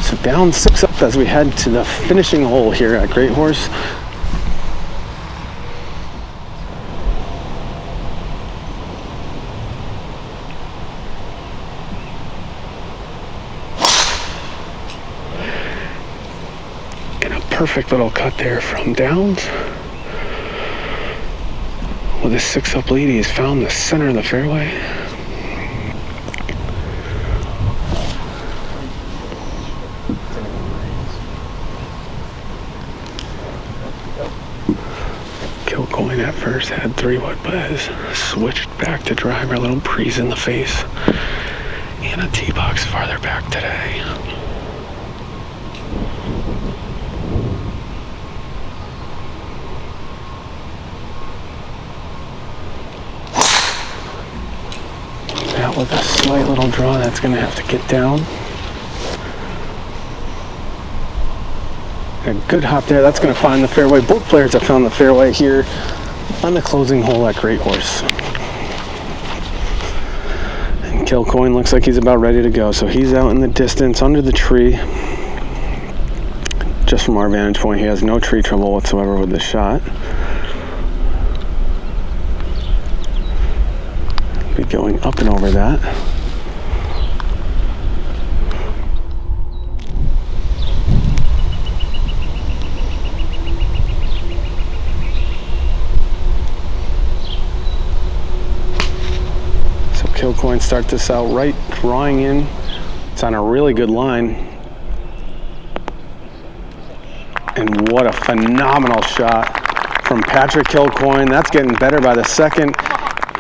So down 6 up as we head to the finishing hole here at GreatHorse. And a perfect little cut there from Downs. With a 6 up lead, he's found the center of the fairway. Kilcoyne at first had 3-wood, but has switched back to driver. A little breeze in the face. And a tee box farther back today. That with a slight little draw, that's going to have to get down. A good hop there, that's going to find the fairway. Both players have found the fairway here on the closing hole at GreatHorse. And Kilcoyne looks like he's about ready to go, so he's out in the distance under the tree. Just from our vantage point, he has no tree trouble whatsoever with the shot. Be going up and over that. So Kilcoyne starts this out right, drawing in. It's on a really good line. And what a phenomenal shot from Patrick Kilcoyne. That's getting better by the second.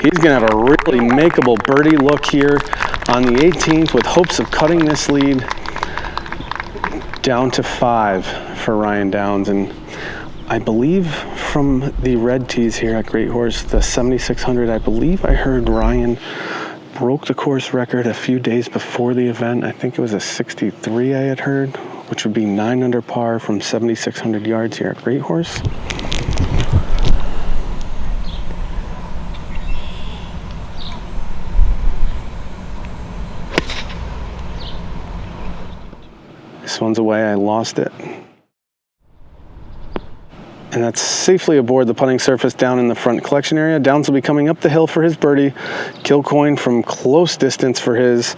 He's going to have a really makeable birdie look here on the 18th with hopes of cutting this lead down to 5 for Ryan Downs. And I believe from the red tees here at GreatHorse, the 7600, I believe I heard Ryan broke the course record a few days before the event. I think it was a 63 I had heard, which would be 9 under par from 7,600 yards here at GreatHorse. This one's away, I lost it. And that's safely aboard the putting surface down in the front collection area. Downs will be coming up the hill for his birdie. Kilcoyne from close distance for his.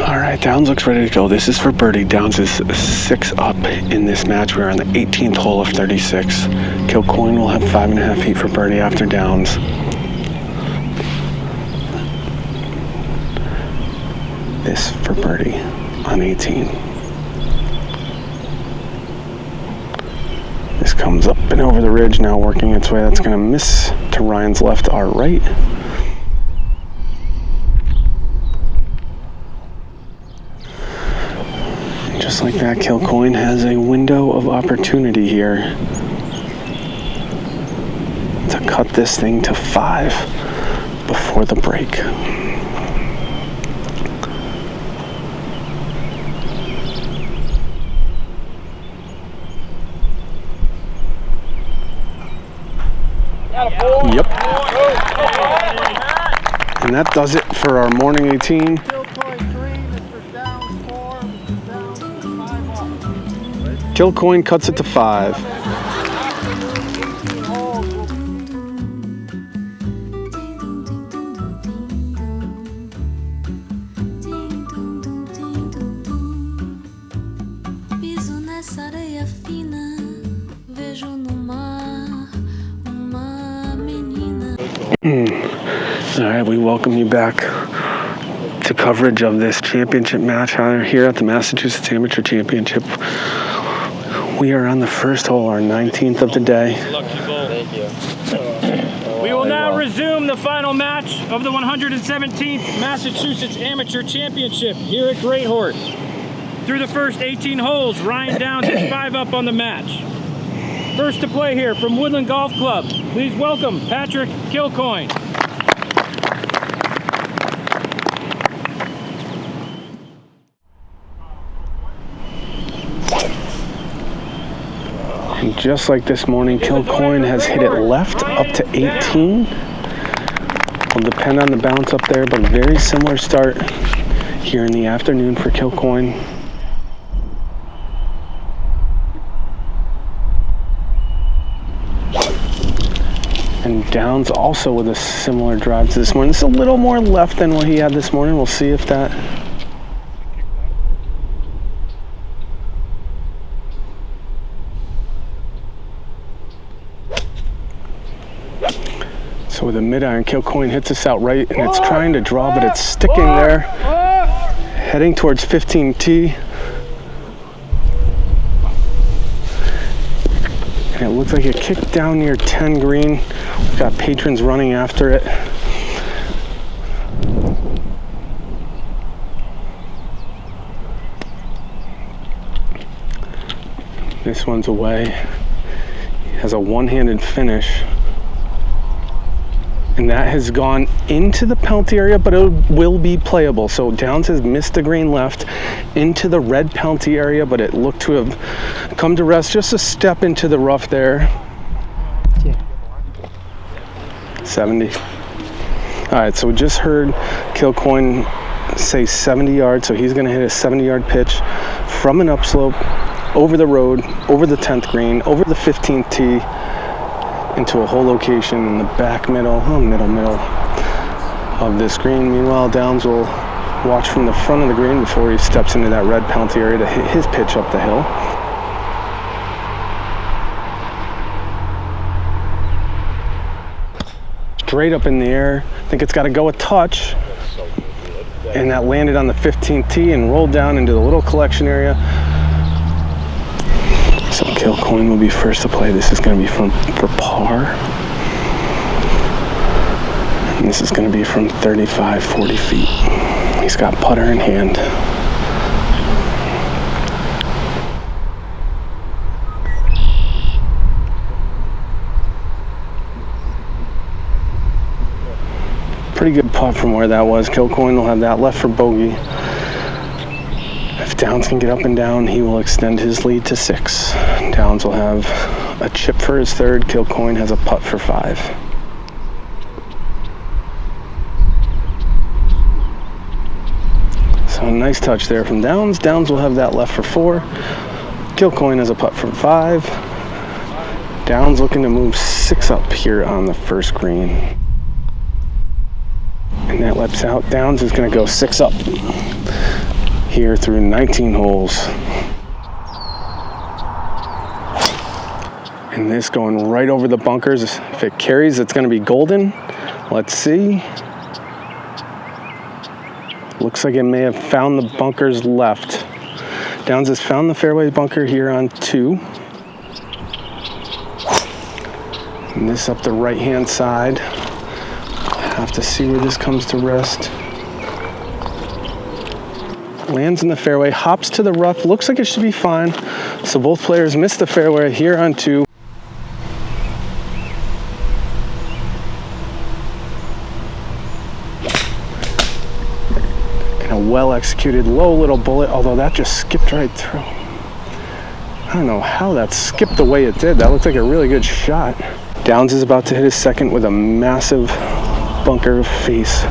All right, Downs looks ready to go. This is for birdie. Downs is 6 up in this match. We're on the 18th hole of 36. Kilcoyne will have 5.5 feet for birdie after Downs. This for birdie on 18. This comes up and over the ridge now, working its way. That's going to miss to Ryan's left, our right. Just like that, Kilcoyne has a window of opportunity here to cut this thing to 5 before the break. Yep. And that does it for our morning 18. Kilcoyne cuts it to 5. Piso nessa areia fina, vejo no mar uma menina. All right, we welcome you back to coverage of this championship match here at the Massachusetts Amateur Championship. We are on the first hole, our 19th of the day. Thank you. We will now resume the final match of the 117th Massachusetts Amateur Championship here at GreatHorse. Through the first 18 holes, Ryan Downs is 5 up on the match. First to play here from Woodland Golf Club, please welcome Patrick Kilcoyne. And just like this morning, Kilcoyne has hit it left up to 18. Will depend on the bounce up there, but a very similar start here in the afternoon for Kilcoyne. And Downs also with a similar drive to this morning. It's a little more left than what he had this morning. We'll see if that... So with a mid-iron, Kilcoyne hits us out right, and it's trying to draw, but it's sticking there. Heading towards 15T. And it looks like it kicked down near 10 green. We've got patrons running after it. This one's away. He has a one-handed finish. And that has gone into the penalty area, but it will be playable. So Downs has missed the green left into the red penalty area, but it looked to have come to rest just a step into the rough there. 70. All right, so we just heard Kilcoyne say 70 yards, so he's gonna hit a 70-yard pitch from an upslope, over the road, over the 10th green, over the 15th tee, into a hole location in the back middle of this green. Meanwhile, Downs will watch from the front of the green before he steps into that red penalty area to hit his pitch up the hill. Straight up in the air. I think it's got to go a touch. And that landed on the 15th tee and rolled down into the little collection area. So Kilcoyne will be first to play. This is going to be for par. And this is going to be from 35, 40 feet. He's got putter in hand. Pretty good putt from where that was. Kilcoyne will have that left for bogey. If Downs can get up and down, he will extend his lead to 6. Downs will have a chip for his 3rd. Kilcoyne has a putt for 5. So a nice touch there from Downs. Downs will have that left for 4. Kilcoyne has a putt for 5. Downs looking to move 6 up here on the first green. And that lets out. Downs is going to go 6 up here through 19 holes. And this going right over the bunkers. If it carries, it's going to be golden. Let's see. Looks like it may have found the bunkers left. Downs has found the fairway bunker here on 2. And this up the right-hand side. Have to see where this comes to rest. Lands in the fairway, hops to the rough, looks like it should be fine. So both players miss the fairway here on 2. And a well-executed low little bullet, although that just skipped right through. I don't know how that skipped the way it did. That looked like a really good shot. Downs is about to hit his second with a massive bunker face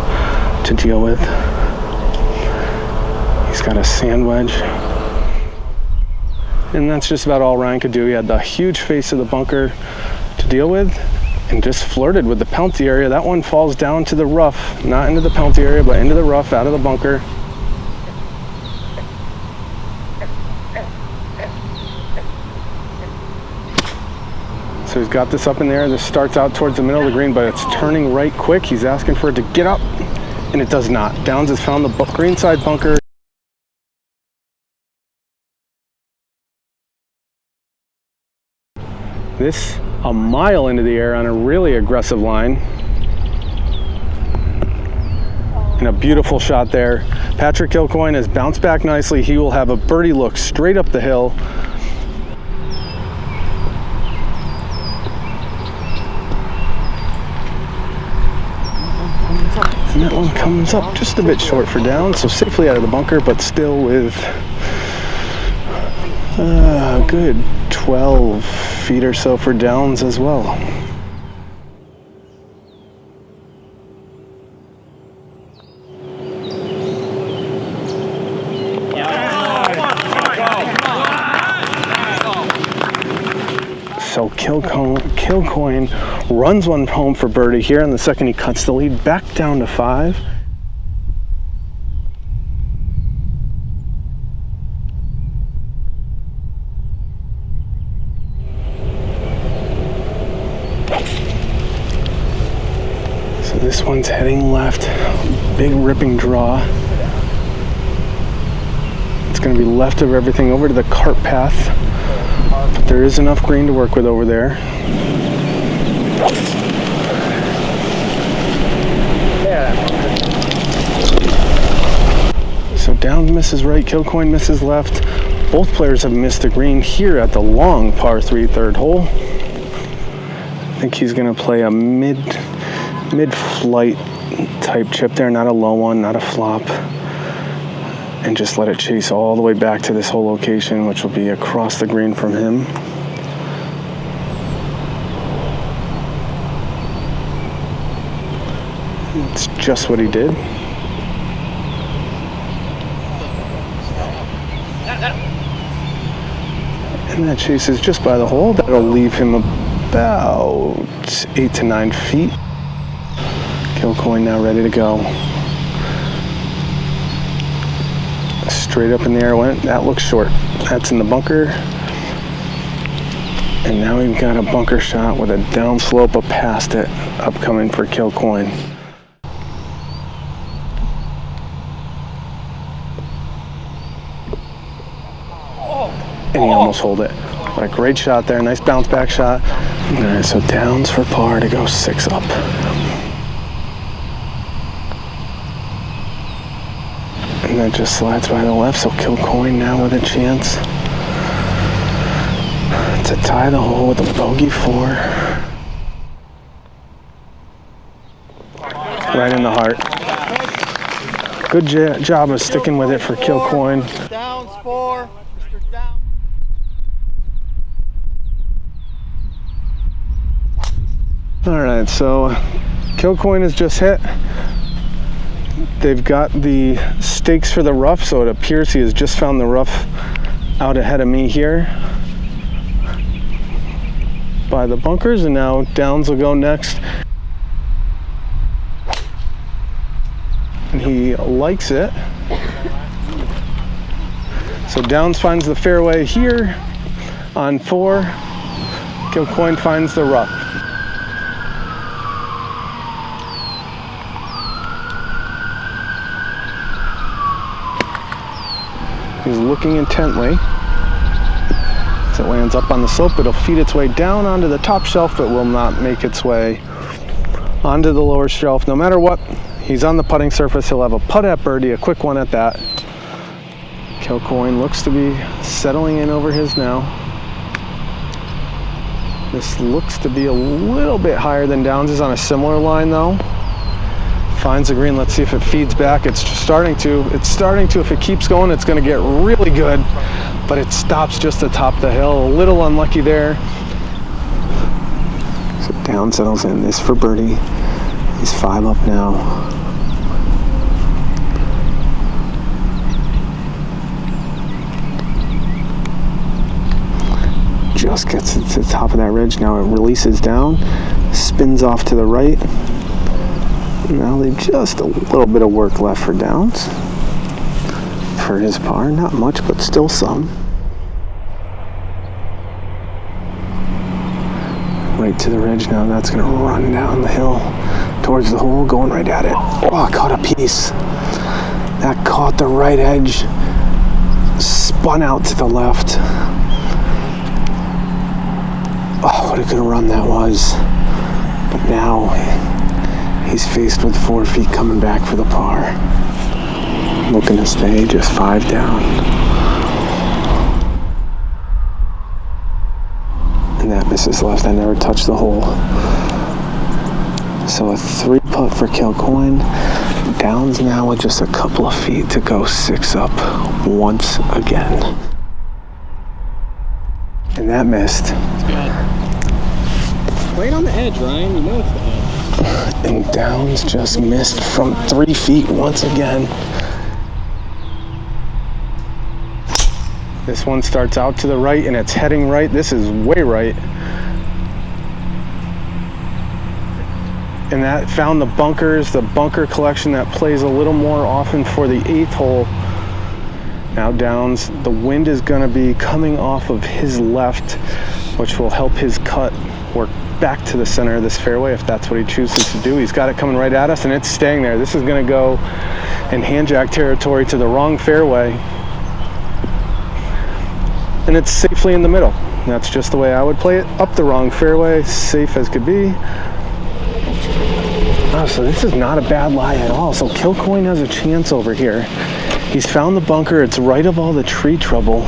to deal with. He's got a sand wedge. And that's just about all Ryan could do. He had the huge face of the bunker to deal with and just flirted with the penalty area. That one falls down to the rough, not into the penalty area, but into the rough, out of the bunker. So he's got this up in there. This starts out towards the middle of the green, but it's turning right quick. He's asking for it to get up, and it does not. Downs has found the green side bunker. This a mile into the air on a really aggressive line. And a beautiful shot there. Patrick Kilcoyne has bounced back nicely. He will have a birdie look straight up the hill. And that one comes up just a bit short for Downs, so safely out of the bunker, but still with a good 12 feet or so for Downs as well. So Kilcoyne runs one home for birdie here. On the second, he cuts the lead back down to 5. So this one's heading left. Big ripping draw. It's going to be left of everything over to the cart path. But there is enough green to work with over there. So Downs misses right, Kilcoyne misses left. Both players have missed the green here at the long par 3 third hole. I think he's going to play a mid-flight type chip there, not a low one, not a flop. And just let it chase all the way back to this whole location, which will be across the green from him. It's just what he did. And that chase is just by the hole. That'll leave him about 8 to 9 feet. Kilcoyne now ready to go. Straight up in the air went. That looks short. That's in the bunker. And now we've got a bunker shot with a down slope up past it upcoming for Kilcoyne. And he almost holed it. But a great shot there. Nice bounce back shot. All right, so Downs for par to go 6 up. And that just slides by the left, so Kilcoyne now with a chance to tie the hole with a bogey 4. Right in the heart. Good job of sticking with it for Kilcoyne. Downs 4. Mr. Downs. All right, so Kilcoyne has just hit. They've got the stakes for the rough, so it appears he has just found the rough out ahead of me here by the bunkers, and now Downs will go next. And he likes it. So Downs finds the fairway here on 4. Kilcoyne finds the rough. He's looking intently. As it lands up on the slope, it'll feed its way down onto the top shelf. It will not make its way onto the lower shelf. No matter what, he's on the putting surface. He'll have a putt at birdie, a quick one at that. Kilcoyne looks to be settling in over his now. This looks to be a little bit higher than Downs is on a similar line though. Finds the green, let's see if it feeds back. It's starting to. If it keeps going, it's gonna get really good, but it stops just atop the hill. A little unlucky there. So Downs settles in, this for birdie. He's 5 up now. Just gets to the top of that ridge. Now it releases down, spins off to the right. Now leave just a little bit of work left for Downs. For his par, not much, but still some. Right to the ridge now, that's gonna run down the hill towards the hole, going right at it. Oh, caught a piece. That caught the right edge, spun out to the left. Oh, what a good run that was. But now he's faced with 4 feet coming back for the par. Looking to stay just 5 down. And that misses left. I never touched the hole. So a 3 putt for Kilcoyne. Downs now with just a couple of feet to go 6 up once again. And that missed. Right on the edge, Ryan. You know it's the edge. And Downs just missed from 3 feet once again. This one starts out to the right and it's heading right. This is way right. And that found the bunkers, the bunker collection that plays a little more often for the 8th hole. Now Downs, the wind is gonna be coming off of his left, which will help his cut work back to the center of this fairway if that's what he chooses to do. He's got it coming right at us and it's staying there. This is gonna go in handjack territory to the wrong fairway. And it's safely in the middle. That's just the way I would play it. Up the wrong fairway, safe as could be. Oh, so this is not a bad lie at all. So Kilcoyne has a chance over here. He's found the bunker. It's right of all the tree trouble.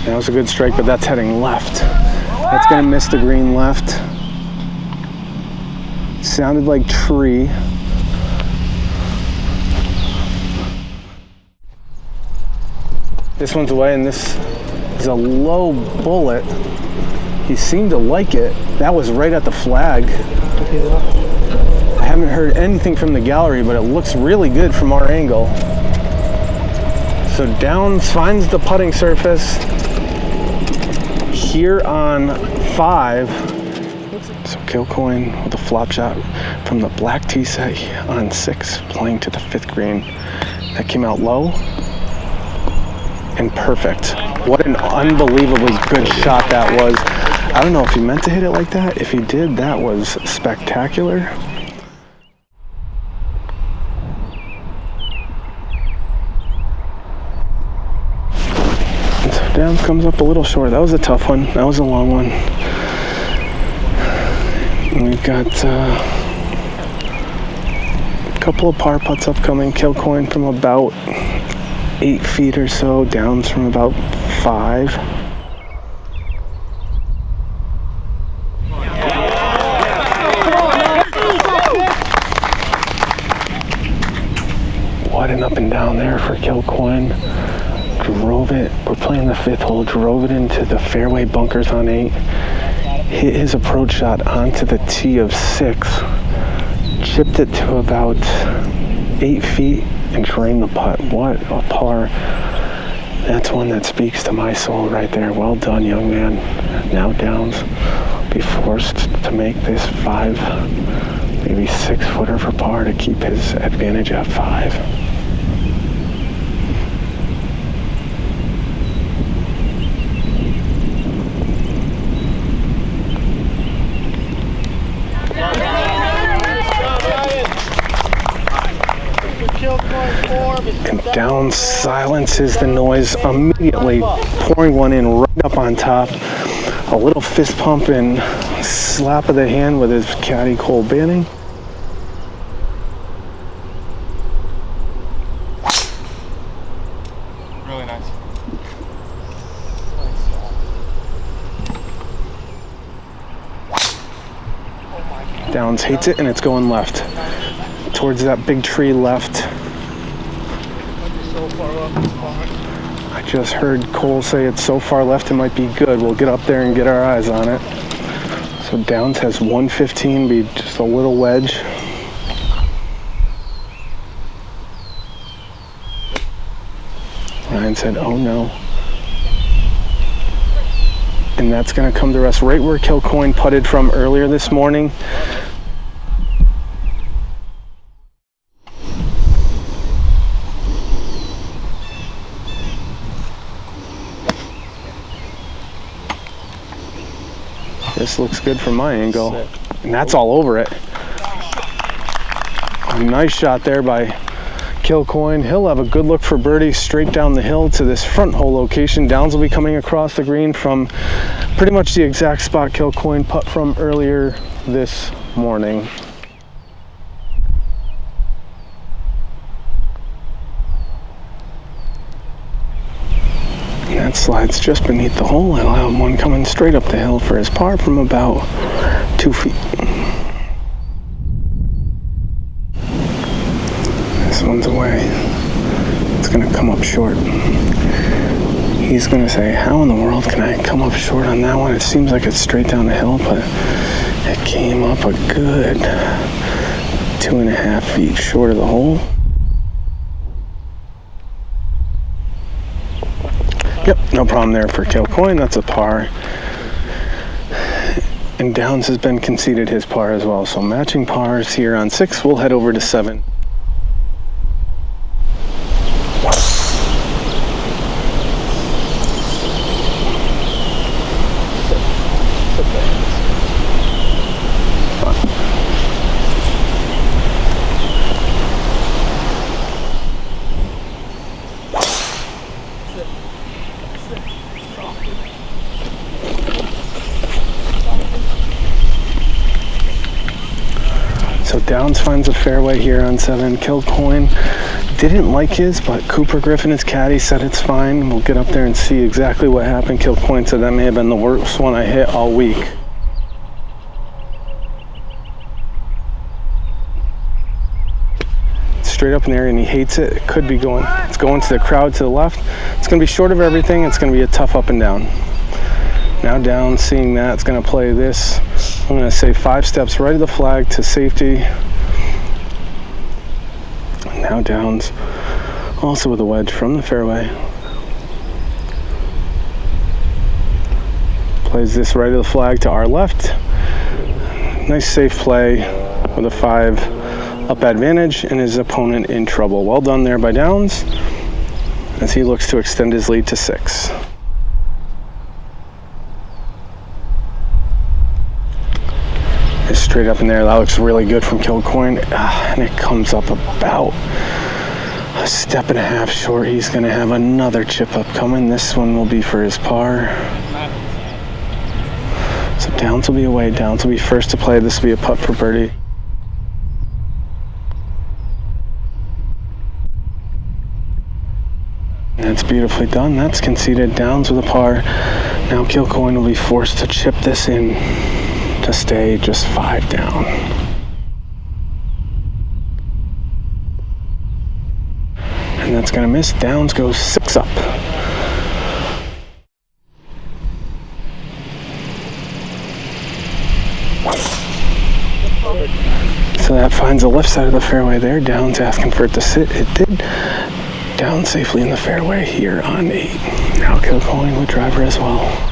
That was a good strike, but that's heading left. That's gonna miss the green left. Sounded like tree. This one's away, and this is a low bullet. He seemed to like it. That was right at the flag. I haven't heard anything from the gallery, but it looks really good from our angle. So Downs finds the putting surface here on 5. So Kilcoyne with a flop shot from the black tee set on 6, playing to the 5th green. That came out low and perfect. What an unbelievably good shot that was. I don't know if he meant to hit it like that. If he did, that was spectacular. So Downs comes up a little short. That was a tough one. That was a long one. And we've got a couple of par putts upcoming. Kilcoyne from about 8 feet or so, Downs from about 5. What an up and down there for Kilcoyne. Drove it, we're playing the 5th hole, drove it into the fairway bunkers on 8. Hit his approach shot onto the tee of 6. Chipped it to about 8 feet and drained the putt. What a par. That's one that speaks to my soul right there. Well done, young man. Now Downs will be forced to make this 5, maybe 6 footer for par to keep his advantage at 5. silences the noise, immediately pouring one in right up on top. A little fist pump and slap of the hand with his caddy Cole Banning. Really nice. Downs hates it and it's going left. Towards that big tree left. So far up this spot. I just heard Cole say it's so far left it might be good. We'll get up there and get our eyes on it. So Downs has 115, be just a little wedge. Ryan said, oh no. And that's gonna come to rest right where Kilcoyne putted from earlier this morning. This looks good from my angle. And that's all over it. A nice shot there by Kilcoyne. He'll have a good look for birdie straight down the hill to this front hole location. Downs will be coming across the green from pretty much the exact spot Kilcoyne putt from earlier this morning. And that slides just beneath the hole. I'll have one coming straight up the hill for his par from about 2 feet. This one's away. It's gonna come up short. He's gonna say, how in the world can I come up short on that one? It seems like it's straight down the hill, but it came up a good 2.5 feet short of the hole. Yep, no problem there for Kilcoyne. That's a par. And Downs has been conceded his par as well. So matching pars here on 6. We'll head over to 7. So Downs finds a fairway here on 7. Kilcoyne didn't like his, but Cooper Griffin, his caddy, said it's fine. We'll get up there and see exactly what happened. Kilcoyne said that may have been the worst one I hit all week. Straight up in the area and he hates it. It could be going, it's going to the crowd to the left. It's going to be short of everything. It's going to be a tough up and down. Now Downs seeing that, it's going to play this. I'm going to say 5 steps right of the flag to safety. Now Downs also with a wedge from the fairway. Plays this right of the flag to our left. Nice safe play with a 5 up advantage and his opponent in trouble. Well done there by Downs as he looks to extend his lead to 6. Straight up in there, that looks really good from Kilcoyne, and it comes up about a 1.5 steps short. He's going to have another chip up coming. This one will be for his par. So Downs will be away. Downs will be first to play. This will be a putt for birdie. That's beautifully done. That's conceded. Downs with a par. Now Kilcoyne will be forced to chip this in to stay just 5 down. And that's gonna miss. Downs goes 6 up. So that finds the left side of the fairway there. Downs asking for it to sit. It did. Down safely in the fairway here on 8. Now Kilcoyne with driver as well.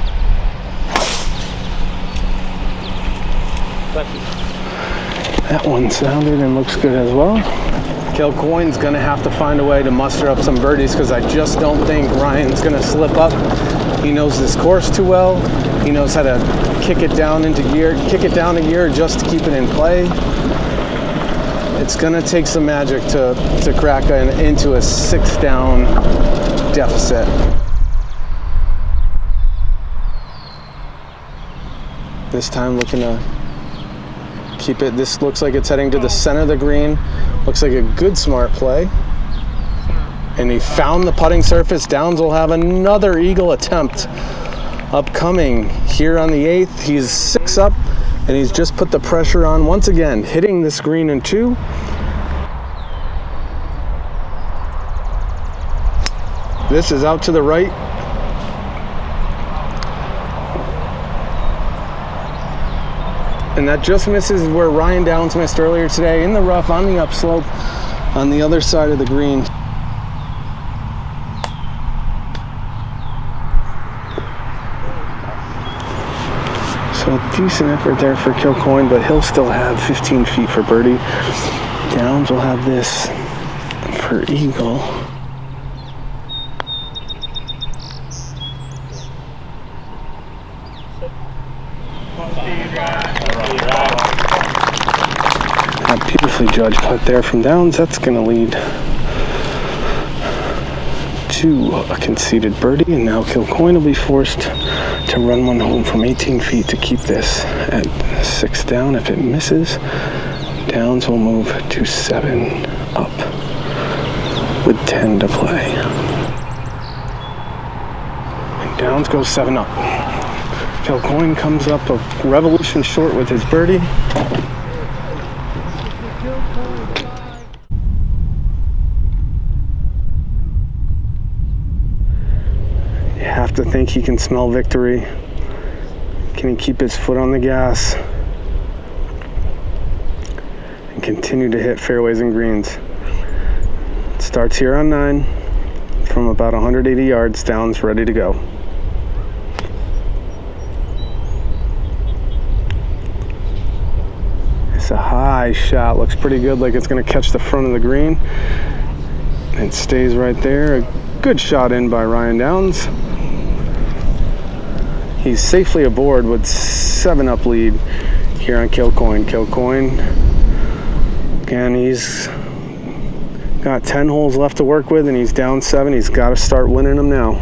That one sounded and looks good as well. Kilcoyne's gonna have to find a way to muster up some birdies because I just don't think Ryan's gonna slip up. He knows this course too well. He knows how to kick it down into gear, kick it down a gear just to keep it in play. It's gonna take some magic to crack into a 6 down deficit. This time looking to keep it. This looks like it's heading to the center of the green. Looks like a good smart play. And he found the putting surface. Downs will have another eagle attempt upcoming here on the 8th. He's 6 up, and he's just put the pressure on once again, hitting this green in 2. This is out to the right. And that just misses where Ryan Downs missed earlier today, in the rough on the upslope on the other side of the green. So a decent effort there for Kilcoyne, but he'll still have 15 feet for birdie. Downs will have this for eagle. A beautifully judged putt there from Downs. That's going to lead to a conceded birdie, and now Kilcoyne will be forced to run one home from 18 feet to keep this at 6 down. If it misses, Downs will move to 7 up with 10 to play. And Downs goes 7 up. Kilcoyne comes up a revolution short with his birdie. You have to think he can smell victory. Can he keep his foot on the gas and continue to hit fairways and greens? It starts here on 9 from about 180 yards. Downs ready to go. It's a high shot. Looks pretty good, like it's going to catch the front of the green. It stays right there. A good shot in by Ryan Downs. He's safely aboard with 7 up lead here on Kilcoyne. Kilcoyne, again, he's got 10 holes left to work with, and he's down 7. He's got to start winning them now.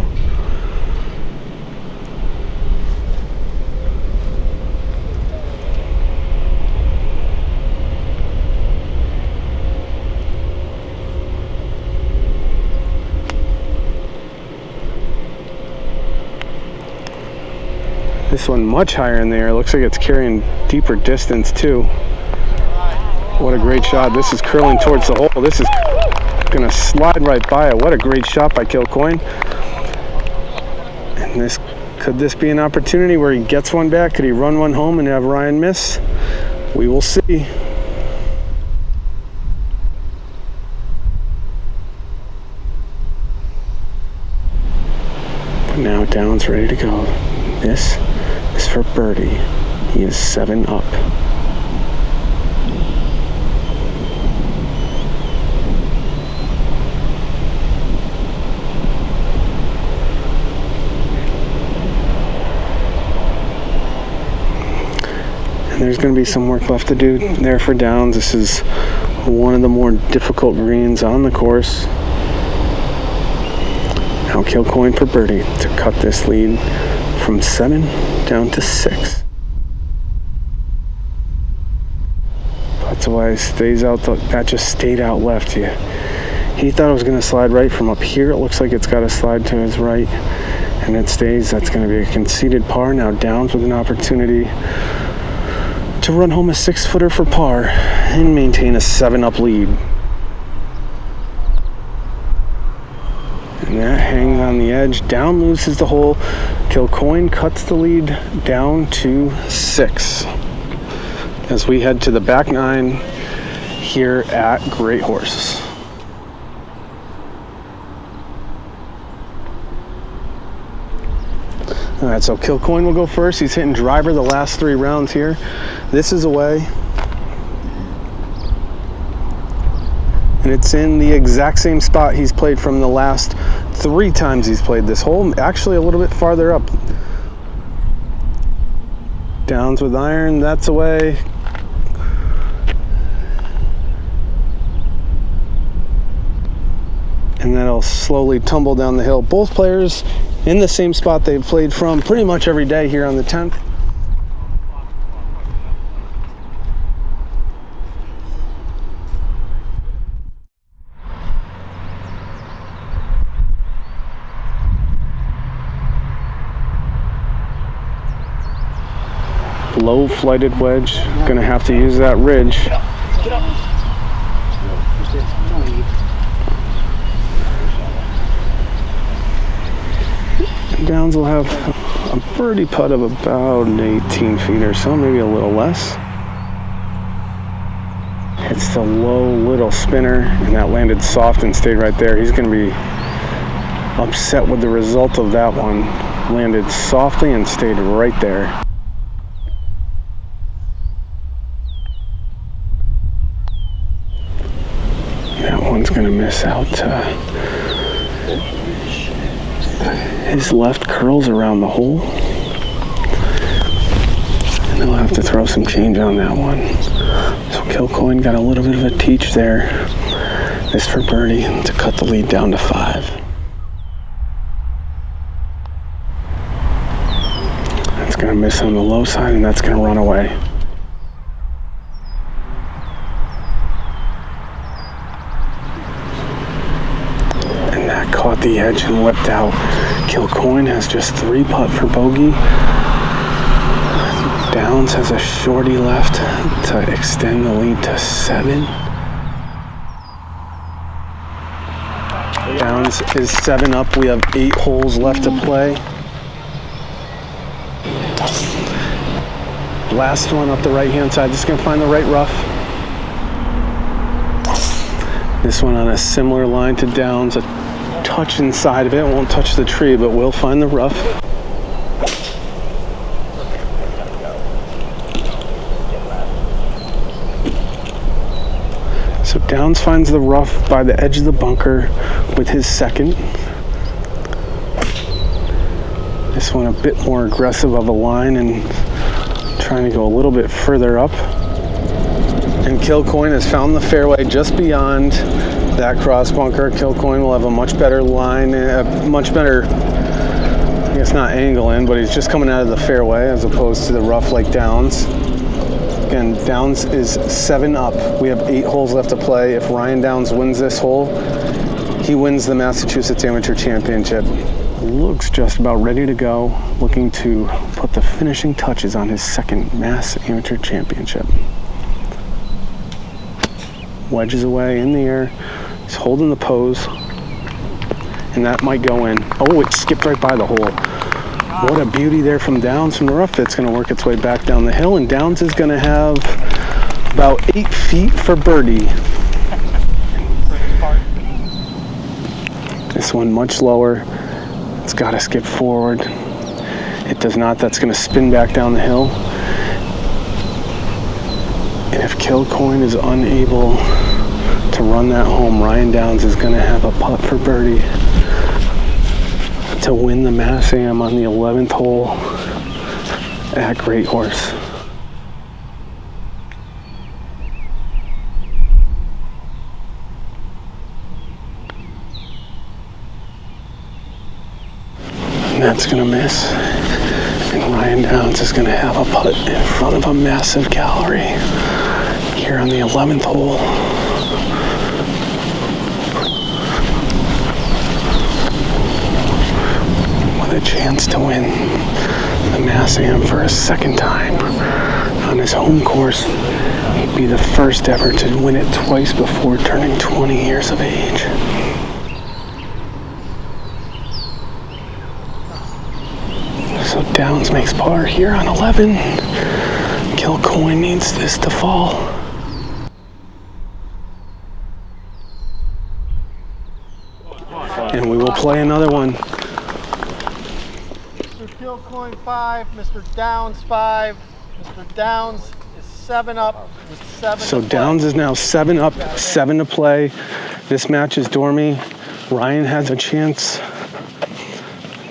This one much higher in the air. Looks like it's carrying deeper distance too. What a great shot. This is curling towards the hole. This is gonna slide right by it. What a great shot by Kilcoyne. And could this be an opportunity where he gets one back? Could he run one home and have Ryan miss? We will see. But now Downs ready to go. This is for birdie. He is 7 up. And there's going to be some work left to do there for Downs. This is one of the more difficult greens on the course. Now Kilcoyne for birdie to cut this lead from 7 down to 6. That's why it stays out. That just stayed out left here. He thought it was going to slide right from up here. It looks like it's got to slide to his right, and it stays. That's going to be a conceded par. Now Downs with an opportunity to run home a 6-footer for par and maintain a 7-up lead. And that hangs on the edge. Down loses the hole. Kilcoyne cuts the lead down to 6 as we head to the back 9 here at GreatHorse. All right, so Kilcoyne will go first. He's hitting driver the last 3 rounds here. This is away. And it's in the exact same spot he's played from the last 3 times he's played this hole. Actually a little bit farther up. Downs with iron, that's away. and that'll slowly tumble down the hill. Both players in the same spot they've played from pretty much every day here on the 10th. Low flighted wedge, gonna have to use that ridge. Downs will have a birdie putt of about 18 feet or so, maybe a little less. Hits the low little spinner, and that landed soft and stayed right there. He's gonna be upset with the result of that one. Landed softly and stayed right there. That one's gonna miss out. His left curls around the hole, and he'll have to throw some change on that one. So Kilcoyne got a little bit of a teach there. This for birdie to cut the lead down to 5. That's gonna miss on the low side, and that's gonna run away. Caught the edge and whipped out. Kilcoyne has just 3 putt for bogey. Downs has a shorty left to extend the lead to 7. Downs is 7 up. We have 8 holes left to play. Last one up the right-hand side. Just gonna find the right rough. This one on a similar line to Downs. A touch inside of it, won't touch the tree, but we'll find the rough. So Downs finds the rough by the edge of the bunker with his second. This one a bit more aggressive of a line and trying to go a little bit further up. And Kilcoyne has found the fairway just beyond that cross bunker. Kilcoyne will have a much better line, a much better, I guess not angle in, but he's just coming out of the fairway as opposed to the rough like Downs. Again, Downs is 7 up. We have 8 holes left to play. If Ryan Downs wins this hole, he wins the Massachusetts Amateur Championship. Looks just about ready to go, looking to put the finishing touches on his second Mass Amateur Championship. Wedges away in the air. He's holding the pose, and that might go in. Oh, it skipped right by the hole. What a beauty there from Downs from the rough. It's going to work its way back down the hill, and Downs is going to have about 8 feet for birdie. This one much lower. It's got to skip forward. It does not. That's going to spin back down the hill. And if Kilcoyne is unable to run that home, Ryan Downs is going to have a putt for birdie to win the Mass Am on the 11th hole at GreatHorse. And that's going to miss. And Ryan Downs is going to have a putt in front of a massive gallery here on the 11th hole. With a chance to win the Mass Am for a second time on his home course. He'd be the first ever to win it twice before turning 20 years of age. So Downs makes par here on 11. Kilcoyne needs this to fall. And we will play another one. Mr. Kilcoyne 5, Mr. Downs 5. Mr. Downs is 7 up with 7 So to play. Downs is now 7 up, 7 to play. This match is dormy. Ryan has a chance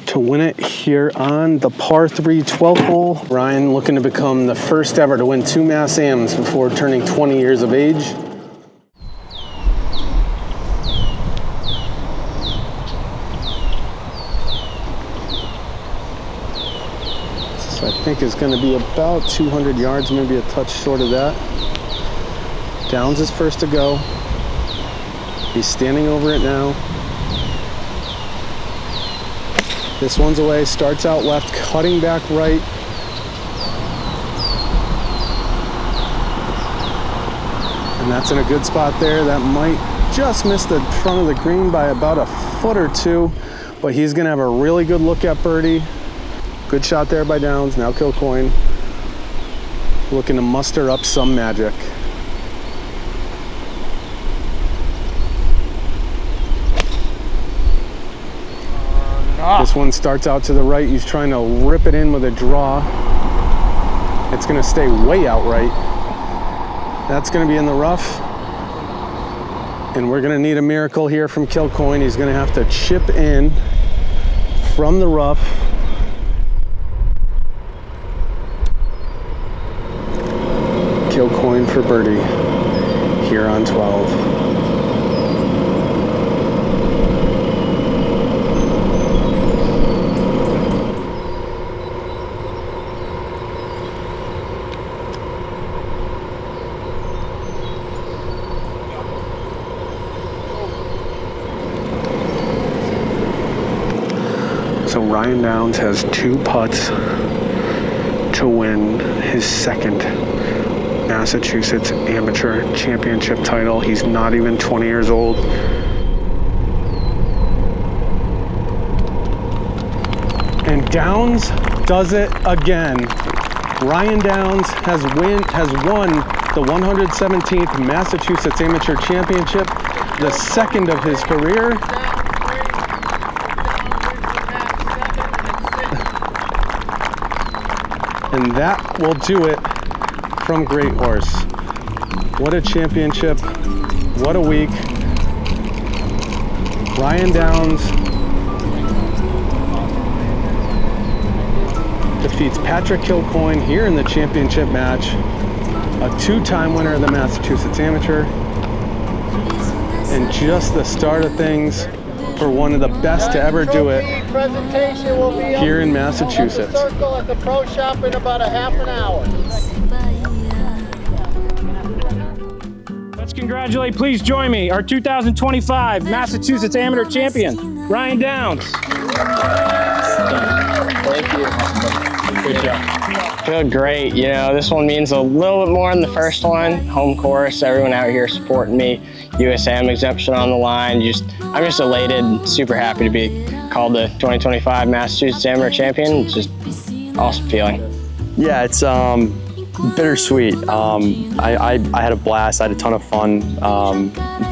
to win it here on the par 3 12th hole. Ryan looking to become the first ever to win 2 Mass Ams before turning 20 years of age. So I think it's going to be about 200 yards, maybe a touch short of that. Downs is first to go. He's standing over it now. This one's away, starts out left, cutting back right. And that's in a good spot there. That might just miss the front of the green by about a foot or two, but he's gonna have a really good look at birdie. Good shot there by Downs. Now Kilcoyne looking to muster up some magic. This one starts out to the right. He's trying to rip it in with a draw. It's gonna stay way out right. That's gonna be in the rough. And we're gonna need a miracle here from Kilcoyne. He's gonna have to chip in from the rough. Kilcoyne for birdie here on 12. So Ryan Downs has 2 putts to win his second Massachusetts Amateur Championship title. He's not even 20 years old. And Downs does it again. Ryan Downs has won the 117th Massachusetts Amateur Championship, the second of his career. And that will do it from GreatHorse. What a championship. What a week. Ryan Downs defeats Patrick Kilcoyne here in the championship match. A 2-time winner of the Massachusetts Amateur. And just the start of things for one of the best to ever do it here in Massachusetts. Circle at the pro shop in about a half an hour. Let's congratulate, please join me, our 2025 Massachusetts Amateur Champion, Ryan Downs. Thank you. Good job. Feel great. You know, this one means a little bit more than the first one. Home course, everyone out here supporting me. USAM exemption on the line. I'm just elated and super happy to be called the 2025 Massachusetts Amateur Champion. It's just awesome feeling. Yeah, it's bittersweet. I had a blast. I had a ton of fun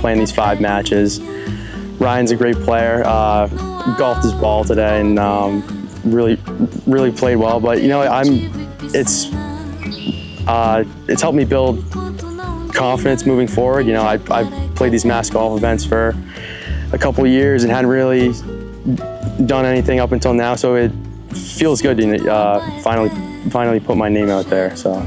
playing these 5 matches. Ryan's a great player. Golfed his ball today and really played well. But you know, it's helped me build confidence moving forward. You know, I've played these mass golf events for a couple of years and hadn't really done anything up until now, so it feels good to finally put my name out there. So.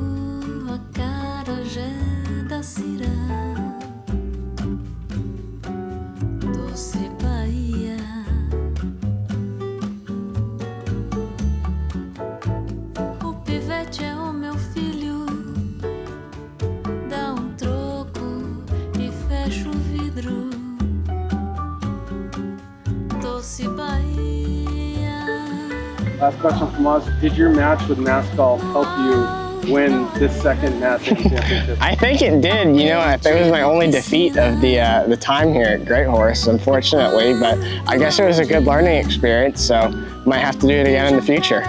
Last question from us. Did your match with Mass Golf help you win this second Mass Ams championship? I think it did. You know, I think it was my only defeat of the time here at GreatHorse, unfortunately, but I guess it was a good learning experience, so might have to do it again in the future.